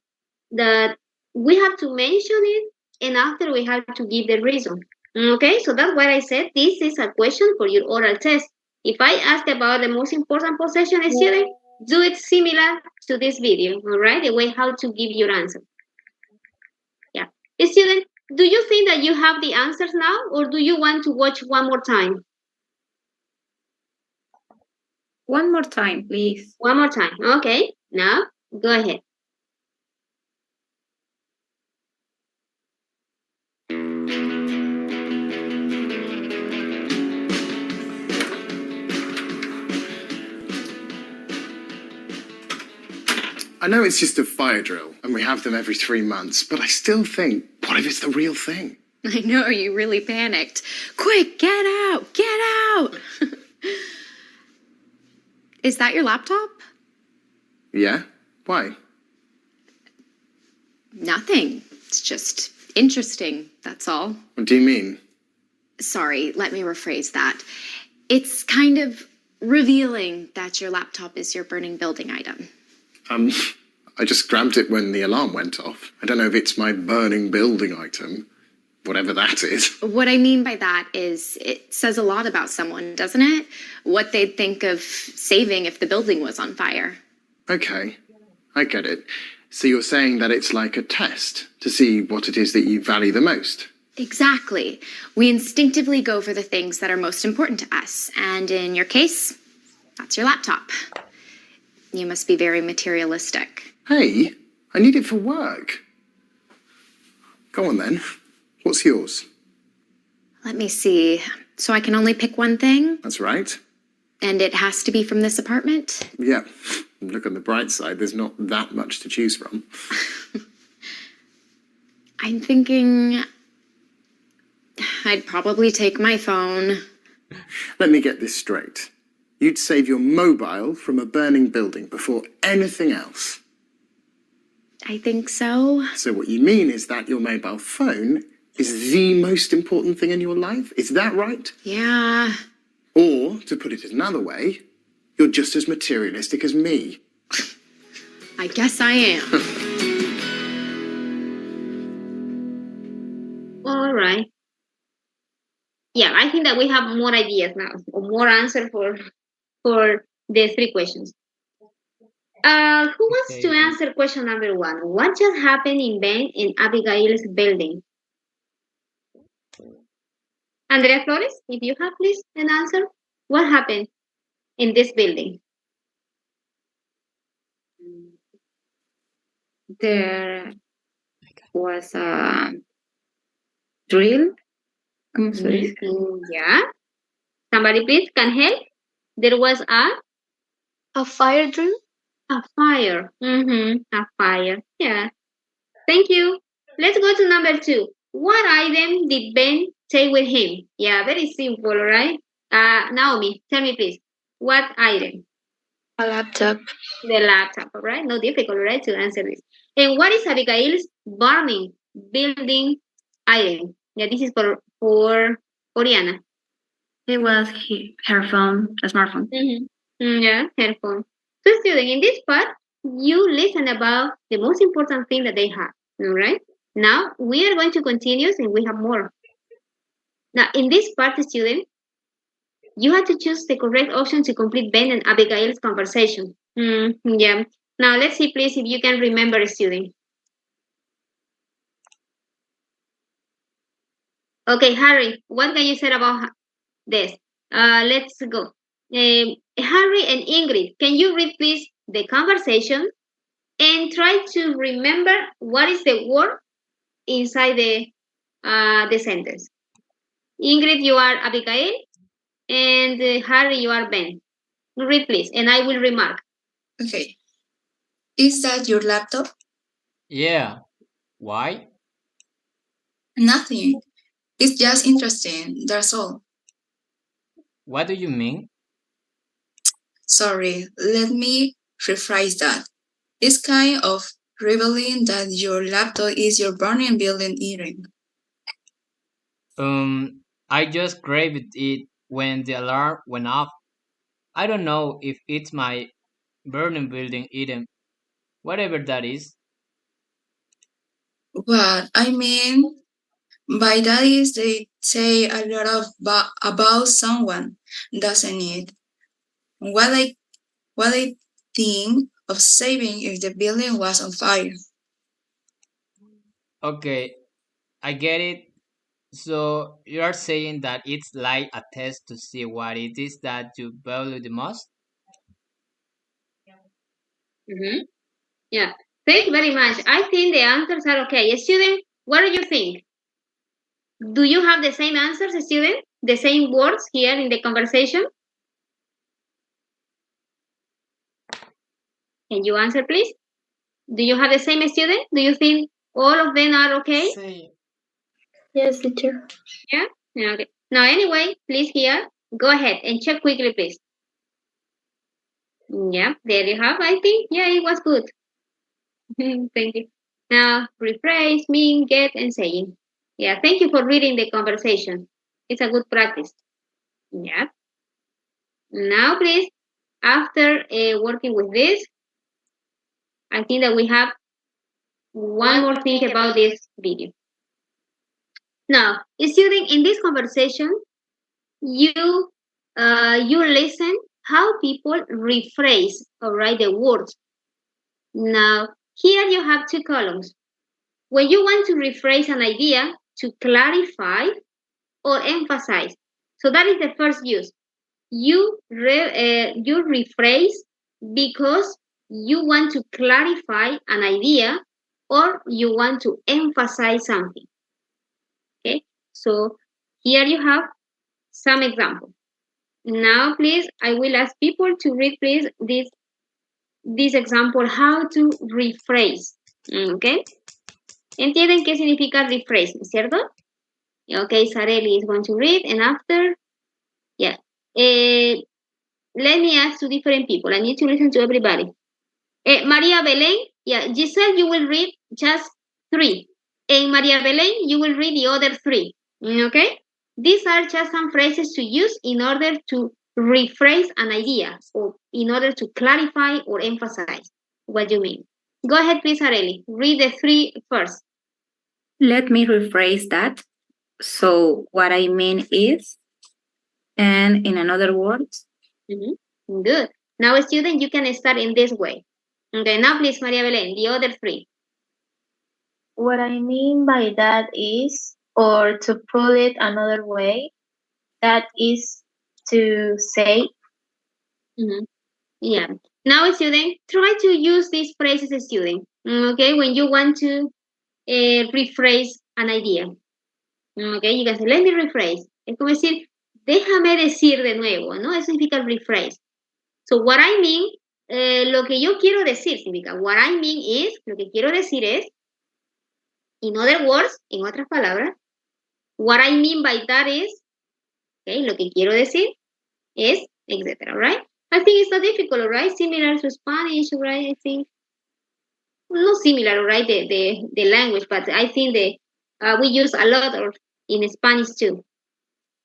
Speaker 1: that we have to mention it, and after we have to give the reason. Okay, so that's why I said this is a question for your oral test. If I ask about the most important possession, student, do it similar to this video, all right? The way how to give your answer. Yeah. Student, do you think that you have the answers now, or do you want to watch one more time?
Speaker 2: One more time, please.
Speaker 1: One more time. Okay. Now, go ahead.
Speaker 17: I know it's just a fire drill, and we have them every 3 months, but I still think, what if it's the real thing?
Speaker 18: I know you really panicked. Quick, get out! Get out! Is that your laptop?
Speaker 17: Yeah? Why?
Speaker 18: Nothing. It's just interesting, that's all.
Speaker 17: What do you mean?
Speaker 18: Sorry, let me rephrase that. It's kind of revealing that your laptop is your burning building item.
Speaker 17: I just grabbed it when the alarm went off. I don't know if it's my burning building item, whatever that is.
Speaker 18: What I mean by that is it says a lot about someone, doesn't it? What they'd think of saving if the building was on fire.
Speaker 17: Okay, I get it. So you're saying that it's like a test to see what it is that you value the most?
Speaker 18: Exactly. We instinctively go for the things that are most important to us. And in your case, that's your laptop. You must be very materialistic.
Speaker 17: Hey, I need it for work. Go on then. What's yours?
Speaker 18: Let me see. So I can only pick one thing?
Speaker 17: That's right.
Speaker 18: And it has to be from this apartment?
Speaker 17: Yeah. Look on the bright side, there's not that much to choose from.
Speaker 18: I'm thinking I'd probably take my phone.
Speaker 17: Let me get this straight. You'd save your mobile from a burning building before anything else.
Speaker 18: I think so.
Speaker 17: So what you mean is that your mobile phone is the most important thing in your life? Is that right?
Speaker 18: Yeah.
Speaker 17: Or, to put it another way, you're just as materialistic as me.
Speaker 18: I guess I am.
Speaker 1: All right. Yeah, I think that we have more ideas now, or more answers for the 3 questions. Who wants to answer question number 1? What just happened in Ben and Abigail's building? Andrea Flores, if you have, please, an answer. What happened in this building?
Speaker 15: There was a drill. ¿Cómo se dice?
Speaker 1: Yeah. Somebody please can help. There was
Speaker 13: a fire drill.
Speaker 1: A fire. A fire. Yeah. Thank you. Let's go to number 2. What item did Ben take with him? Yeah, very simple, right? Naomi, tell me please. What item?
Speaker 13: A laptop.
Speaker 1: The laptop, all right? No difficult, right, to answer this. And what is Abigail's burning building item? Yeah, this is for Oriana.
Speaker 15: It was her phone, a smartphone.
Speaker 1: Yeah, her phone. So student, in this part, you listen about the most important thing that they have, all right? Now, we are going to continue and we have more. Now, in this part, student, you have to choose the correct option to complete Ben and Abigail's conversation. Yeah. Now, let's see, please, if you can remember, student. Okay, Harry, what can you say about this? Let's go. Harry and Ingrid, can you read, please, the conversation and try to remember what is the word inside the sentence? Ingrid, you are Abigail, and Harry, you are Ben. Read, please, and I will remark.
Speaker 2: Okay. Is that your laptop?
Speaker 7: Yeah. Why?
Speaker 2: Nothing. It's just interesting, that's all.
Speaker 7: What do you mean?
Speaker 2: Sorry, let me rephrase that. It's kind of revealing that your laptop is your burning building item.
Speaker 7: I just grabbed it when the alarm went off. I don't know if it's my burning building item, whatever that is.
Speaker 2: What I mean by that is they say a lot about someone, doesn't it? What I think of saving if the building was on fire.
Speaker 7: Okay, I get it. So you are saying that it's like a test to see what it is that you value the most?
Speaker 1: Yeah. Thank you very much. I think the answers are okay. Student, what do you think? Do you have the same answers, student? The same words here in the conversation? Can you answer, please? Do you have the same student? Do you think all of them are okay?
Speaker 15: Sí.
Speaker 9: Yes, teacher.
Speaker 1: Yeah? Okay. Now, anyway, please here, go ahead and check quickly, please. Yeah, there you have. I think, yeah, it was good. Thank you. Now, rephrase, mean, get, and saying. Yeah, thank you for reading the conversation. It's a good practice. Yeah. Now, please, after working with this, I think that we have one more thing about this video. Now, student, in this conversation, you listen how people rephrase or write the words. Now, here you have two columns. When you want to rephrase an idea to clarify or emphasize, so that is the first use. You rephrase because you want to clarify an idea or you want to emphasize something. Okay, so here you have some examples. Now, please, I will ask people to read, please, this example, how to rephrase. Okay, ¿entienden qué significa rephrase, cierto? Okay, Sareli is going to read, and after, yeah. Let me ask to different people. I need to listen to everybody. Maria Belén, yeah, Giselle, you will read just 3. And Maria Belén, you will read the other 3. Okay? These are just some phrases to use in order to rephrase an idea or in order to clarify or emphasize what you mean. Go ahead, please, Areli. Read the 3 first.
Speaker 19: Let me rephrase that. So what I mean is, and in another words.
Speaker 1: Mm-hmm. Good. Now, student, you can start in this way. Okay, now please, Maria Belén, the other 3.
Speaker 9: What I mean by that is, or to put it another way, that is to say.
Speaker 1: Yeah. Now, student, try to use these phrases, student. Okay, when you want to rephrase an idea. Okay, you can say, let me rephrase. Es como decir, déjame decir de nuevo, ¿no? Eso significa rephrase. So, what I mean, lo que yo quiero decir significa, what I mean is, lo que quiero decir es, in other words, en otras palabras, what I mean by that is, okay, lo que quiero decir es, etc., right? I think it's not difficult, right? Similar to Spanish, right? I think, not similar, right? The language, but I think we use a lot in Spanish too.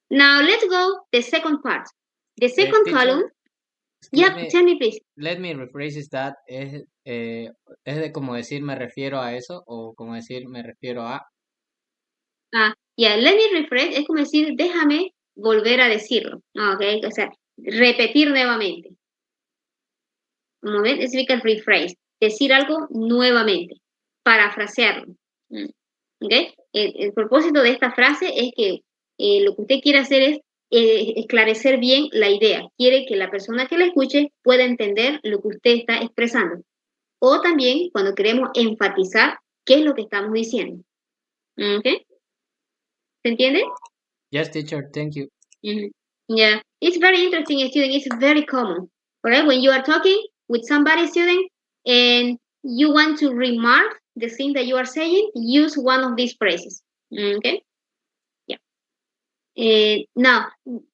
Speaker 1: Now, let's go the second part. The second column. Yeah, tell me, please.
Speaker 7: Let me rephrase that. ¿Es de como decir me refiero a eso o como decir me refiero a?
Speaker 1: Yeah, let me rephrase es como decir déjame volver a decirlo. Okay, o sea, repetir nuevamente. Un momento, eso significa rephrase. Decir algo nuevamente. Parafrasearlo. Okay. El propósito de esta frase es que lo que usted quiere hacer es esclarecer bien la idea. Quiere que la persona que la escuche pueda entender lo que usted está expresando. O también cuando queremos enfatizar qué es lo que estamos diciendo. ¿Okay? ¿Se entiende?
Speaker 7: Yes, teacher. Thank you.
Speaker 1: Yeah. It's very interesting, student. It's very common. Right? When you are talking with somebody, student, and you want to remark the thing that you are saying, use one of these phrases. Okay? Now,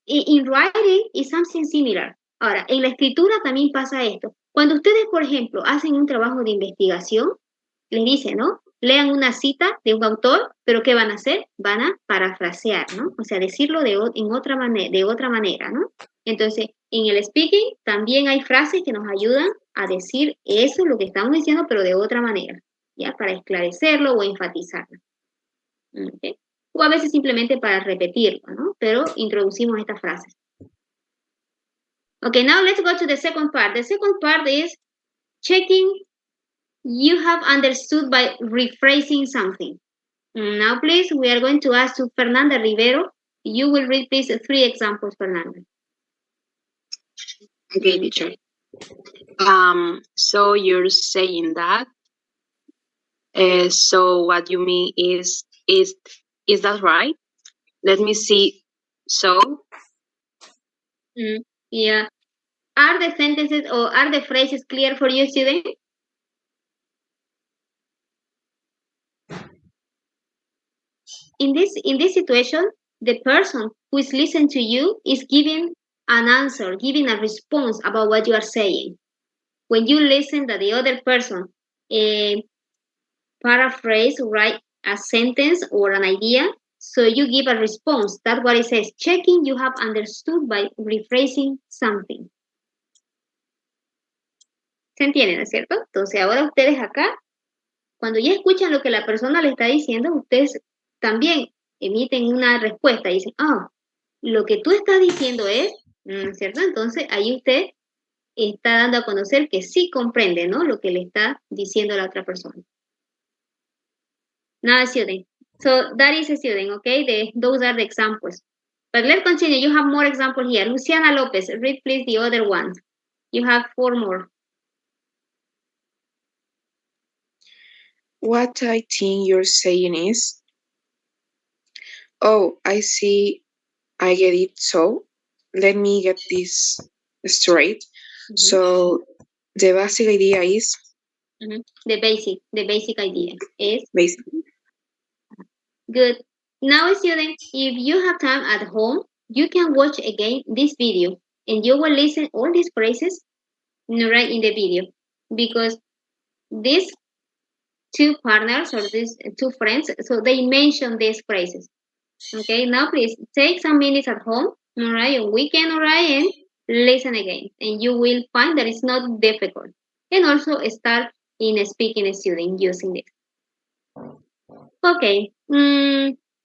Speaker 1: in writing is something similar. Ahora, en la escritura también pasa esto. Cuando ustedes, por ejemplo, hacen un trabajo de investigación, les dicen, ¿no? Lean una cita de un autor, pero ¿qué van a hacer? Van a parafrasear, ¿no? O sea, decirlo de otra manera, ¿no? Entonces, en el speaking también hay frases que nos ayudan a decir eso, lo que estamos diciendo, pero de otra manera, ¿ya? Para esclarecerlo o enfatizarlo. ¿Okay? O a veces simplemente para repetirlo, ¿no? Pero introducimos estas frases. Okay, now let's go to the second part. The second part is checking you have understood by rephrasing something. Now, please, we are going to ask to Fernanda Rivero. You will read, please, 3 examples, Fernanda.
Speaker 14: Okay, teacher. So you're saying that. So what you mean is that right? Let me see. So.
Speaker 1: Yeah. Are the sentences or are the phrases clear for you, student? in this situation, the person who is listening to you is giving an answer, giving a response about what you are saying. When you listen that the other person paraphrase, write a sentence or an idea, so you give a response. That's what it says. Checking you have understood by rephrasing something. ¿Se entiende, no es cierto? Entonces ahora ustedes acá, cuando ya escuchan lo que la persona le está diciendo, ustedes también emiten una respuesta y dicen, lo que tú estás diciendo es, ¿cierto? Entonces ahí usted está dando a conocer que sí comprende, ¿no? Lo que le está diciendo la otra persona. Now, student. So that is a student, okay? Those are the examples. But let's continue. You have more examples here. Luciana Lopez, read please the other one. You have 4 more.
Speaker 20: What I think you're saying is, oh, I see, I get it. So let me get this straight. So the basic idea is?
Speaker 1: The basic idea is?
Speaker 20: Basic.
Speaker 1: Good. Now, students, if you have time at home, you can watch again this video and you will listen all these phrases right in the video, because these 2 partners or these 2 friends, so they mention these phrases. Okay, now please take some minutes at home, all right, on weekend, all right, and listen again, and you will find that it's not difficult. And also start in speaking a student using it. Okay,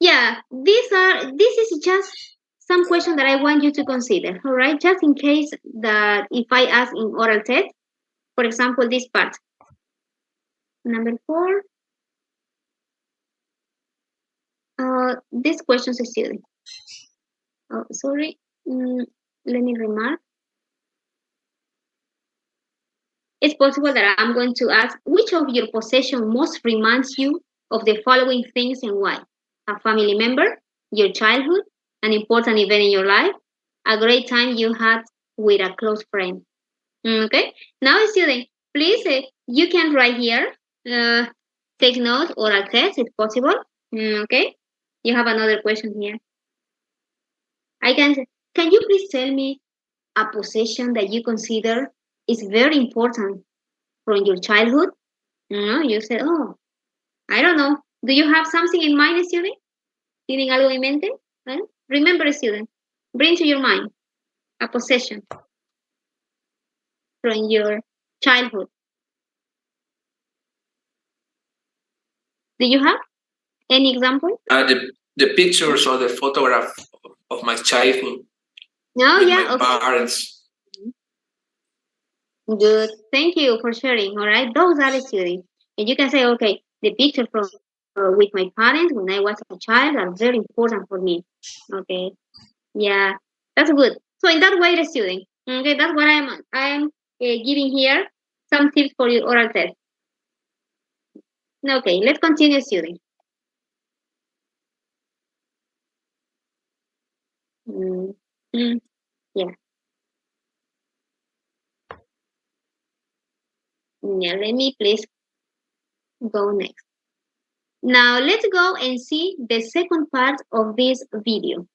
Speaker 1: yeah, this is just some questions that I want you to consider, all right, just in case that if I ask in oral test, for example, this part. Number 4. This question is student. Oh, sorry. Let me remark. It's possible that I'm going to ask which of your possessions most reminds you of the following things and why? A family member, your childhood, an important event in your life, a great time you had with a close friend. Okay. Now, student, please, you can write here. Take note or a test if possible. Okay. You have another question here. Can you please tell me a possession that you consider is very important from your childhood? You said, I don't know. Do you have something in mind, student? ¿Tienen algo en mente? Remember, student, bring to your mind a possession from your childhood. Do you have any example?
Speaker 21: The pictures or the photograph of my childhood.
Speaker 1: No,
Speaker 21: with
Speaker 1: yeah,
Speaker 21: my parents.
Speaker 1: Good. Thank you for sharing. All right, those are the students, and you can say, okay, the picture from with my parents when I was a child are very important for me. Okay, yeah, that's good. So in that way, the student. Okay, that's what I'm giving here some tips for your oral test. Okay, let's continue, student. Yeah. Yeah, let me please go next. Now let's go and see the second part of this video.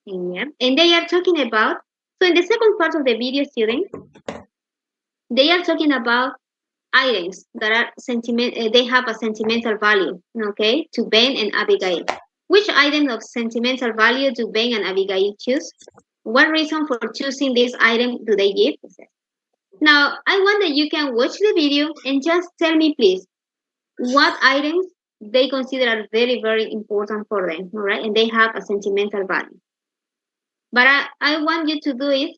Speaker 1: Yeah. And they are talking about, so in the second part of the video, students, they are talking about items that are they have a sentimental value, okay, to Ben and Abigail. Which items of sentimental value do Ben and Abigail choose? What reason for choosing this item do they give? Now, I want that you can watch the video and just tell me, please, what items they consider are very, very important for them, all right? And they have a sentimental value. But I want you to do it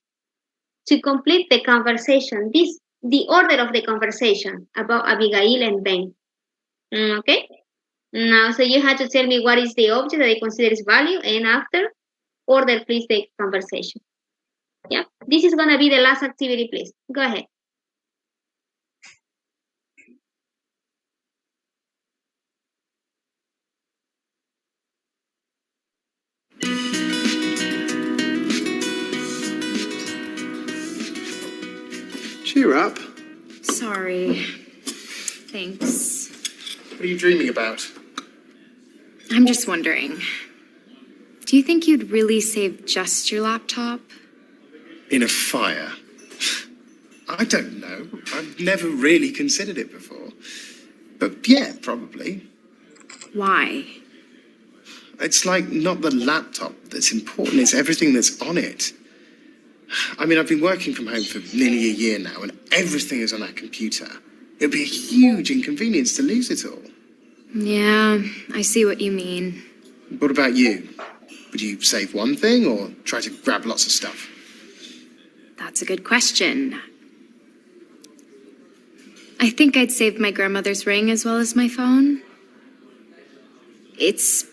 Speaker 1: to complete the conversation, the order of the conversation about Abigail and Ben. Okay? Now, so you have to tell me what is the object that they consider is value, and after, order, please, the conversation. Yeah, this is going to be the last activity, please. Go ahead.
Speaker 17: Cheer up.
Speaker 18: Sorry. Thanks.
Speaker 17: What are you dreaming about?
Speaker 18: I'm just wondering, do you think you'd really save just your laptop?
Speaker 17: In a fire? I don't know. I've never really considered it before. But yeah, probably.
Speaker 18: Why?
Speaker 17: It's like not the laptop that's important, it's everything that's on it. I mean, I've been working from home for nearly a year now, and everything is on that computer. It'd be a huge inconvenience to lose it all.
Speaker 18: Yeah, I see what you mean.
Speaker 17: What about you? Would you save one thing or try to grab lots of stuff?
Speaker 18: That's a good question. I think I'd save my grandmother's ring as well as my phone. It's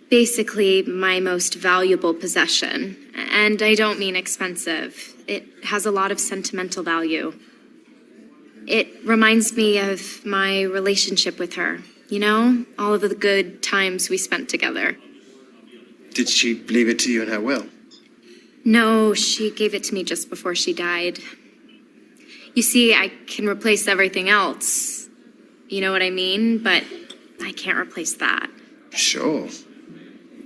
Speaker 18: basically my most valuable possession, and I don't mean expensive. It has a lot of sentimental value. It reminds me of my relationship with her, you know, all of the good times we spent together.
Speaker 17: Did she leave it to you in her will?
Speaker 18: No, she gave it to me just before she died. You see, I can replace everything else. You know what I mean? But I can't replace that.
Speaker 17: Sure.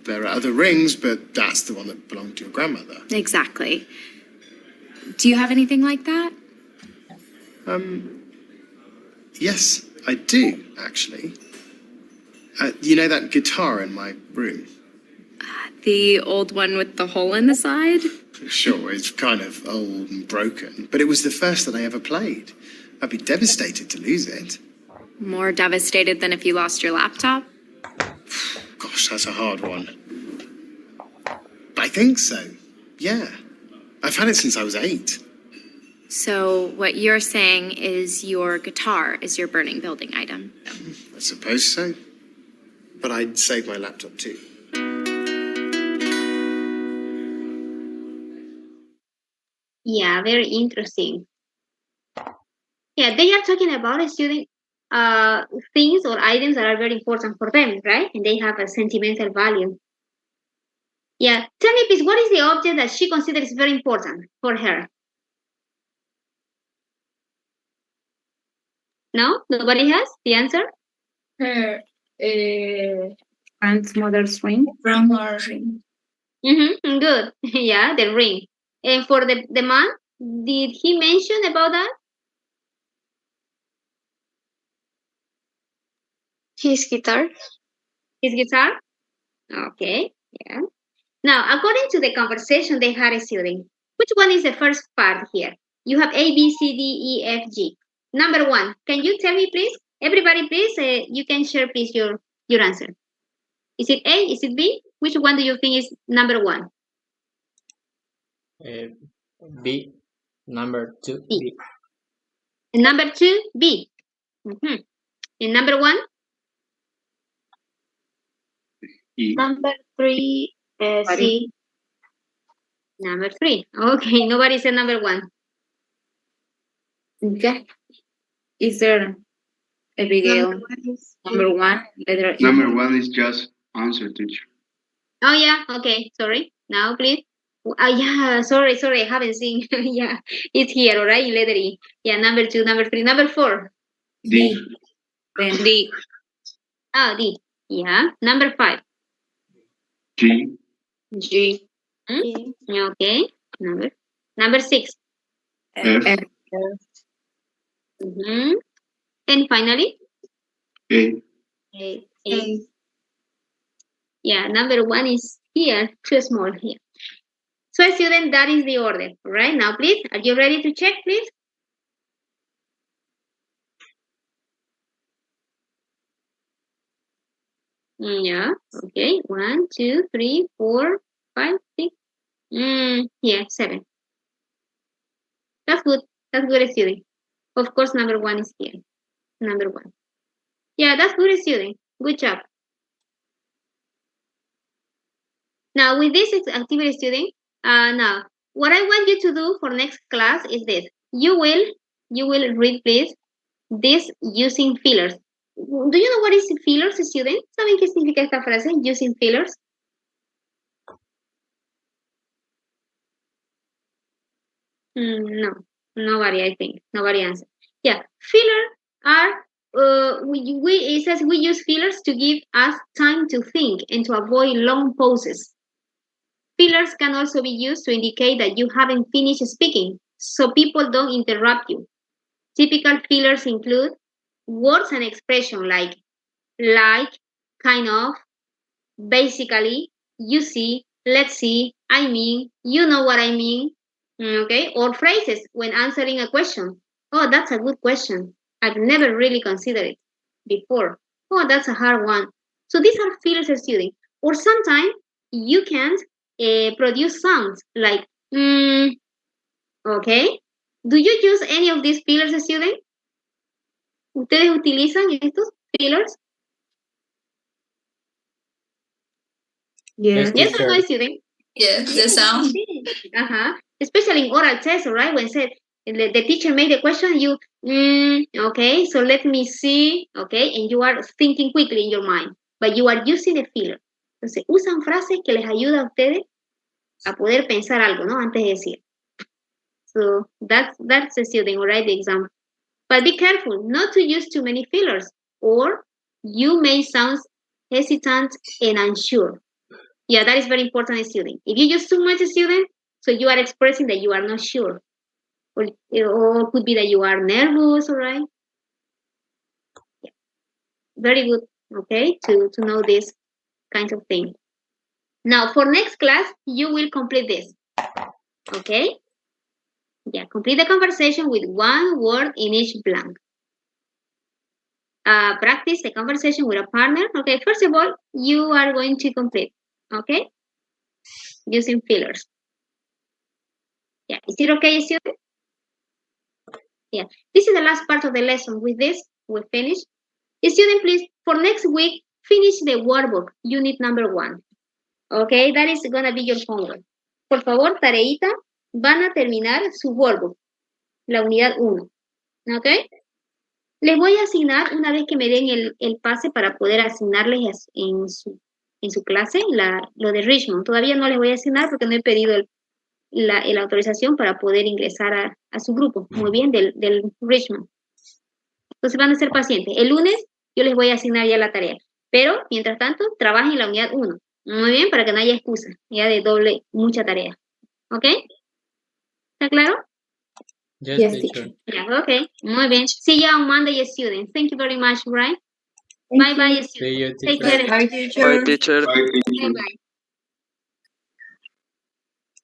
Speaker 17: There are other rings, but that's the one that belonged to your grandmother.
Speaker 18: Exactly. Do you have anything like that?
Speaker 17: Yes, I do, actually. You know that guitar in my room?
Speaker 18: The old one with the hole in the side?
Speaker 17: Sure, it's kind of old and broken, but it was the first that I ever played. I'd be devastated to lose it.
Speaker 18: More devastated than if you lost your laptop?
Speaker 17: Gosh, that's a hard one. I think so, yeah. I've had it since I was 8.
Speaker 18: So what you're saying is your guitar is your burning building item?
Speaker 17: I suppose so. But I'd save my laptop too.
Speaker 1: Yeah, very interesting. Yeah, they are talking about a student things or items that are very important for them, right? And they have a sentimental value. Yeah, tell me please, what is the object that she considers very important for her? No? Nobody has the answer?
Speaker 19: Her grandmother's ring. Grandmother's ring.
Speaker 1: Mm-hmm, good. Yeah, the ring. And for the man, did he mention about that?
Speaker 13: His guitar.
Speaker 1: His guitar? Okay, yeah. Now, according to the conversation they had a student, which one is the first part here? You have A, B, C, D, E, F, G. Number 1, can you tell me, please? Everybody, please, you can share, please, your answer. Is it A? Is it B? Which one do you think is number 1?
Speaker 7: B. Number 2, B.
Speaker 1: And number 2, B. Mm-hmm. And number 1?
Speaker 11: E.
Speaker 13: Number 3, C.
Speaker 1: Number 3. Okay, nobody said number 1.
Speaker 19: Yeah. Is there Abigail? Number 1, letter E.
Speaker 11: Number 1 is just answer, teacher.
Speaker 1: Oh, yeah. Okay, sorry. Now, please. Yeah, sorry, I haven't seen. Yeah, it's here, all right, letter E. Yeah, number 2, number 3, number 4.
Speaker 11: D.
Speaker 19: Then D.
Speaker 1: Oh, D. Yeah, number 5.
Speaker 11: G.
Speaker 19: G.
Speaker 1: Hmm? Okay, number 6.
Speaker 11: F.
Speaker 1: Mm-hmm. And finally?
Speaker 11: A.
Speaker 1: A. Yeah, number 1 is here, too small here. So, student, that is the order. Right now, please, are you ready to check, please? Yeah, okay. 1, 2, 3, 4, 5, 6. Yeah, 7. That's good. That's good, student. Of course, number 1 is here. Number 1. Yeah, that's good, student. Good job. Now, with this activity, student, now, what I want you to do for next class is this. You will read, please, this using fillers. Do you know what is fillers, student? ¿Saben qué significa esta frase, using fillers? No, nobody, I think. Nobody answered. Yeah, filler are So it says we use fillers to give us time to think and to avoid long pauses. Fillers can also be used to indicate that you haven't finished speaking, so people don't interrupt you. Typical fillers include words and expression like, kind of, basically, you see, let's see, I mean, you know what I mean, okay? Or phrases when answering a question. Oh, that's a good question. I've never really considered it before. Oh, that's a hard one. So these are fillers, students. Or sometimes you can produce sounds like, okay. Do you use any of these fillers, students? ¿Ustedes utilizan estos fillers?
Speaker 2: Yes.
Speaker 1: Yes or no, student?
Speaker 2: Yes, the sound.
Speaker 1: Especially in oral tests, right? When said the teacher made the question, you, okay, so let me see, okay, and you are thinking quickly in your mind, but you are using the filler. Entonces, usan frases que les ayuda a ustedes a poder pensar algo, ¿no? Antes de decir. So that's the student, all right, the example. But be careful not to use too many fillers, or you may sound hesitant and unsure. Yeah, that is very important, student. If you use too much, student, so you are expressing that you are not sure. Or could be that you are nervous, all right? Yeah. Very good, okay, to know this kind of thing. Now, for next class, you will complete this, okay? Yeah, complete the conversation with one word in each blank. Practice the conversation with a partner. Okay, first of all, you are going to complete, okay? Using fillers. Yeah, is it okay, student? Yeah, this is the last part of the lesson. With this, we finish. Student, please, for next week, finish the workbook, unit number 1. Okay, that is going to be your homework. Por favor, tareita, van a terminar su workbook, la unidad 1. Okay. Les voy a asignar, una vez que me den el pase para poder asignarles en su clase, lo de Richmond. Todavía no les voy a asignar porque no he pedido la autorización para poder ingresar a su grupo. Muy bien, del Richmond. Entonces van a ser pacientes. El lunes yo les voy a asignar ya la tarea. Pero, mientras tanto, trabajen en la unidad 1. Muy bien, para que no haya excusa. Ya de doble, mucha tarea. ¿Ok? ¿Está claro?
Speaker 7: Yes, teacher.
Speaker 1: Yeah, okay. Muy bien. See you on Monday, students. Thank you very much, right? Bye-bye, students.
Speaker 7: See you,
Speaker 1: Take
Speaker 7: teacher.
Speaker 1: care.
Speaker 8: Bye, teacher.
Speaker 1: Bye-bye.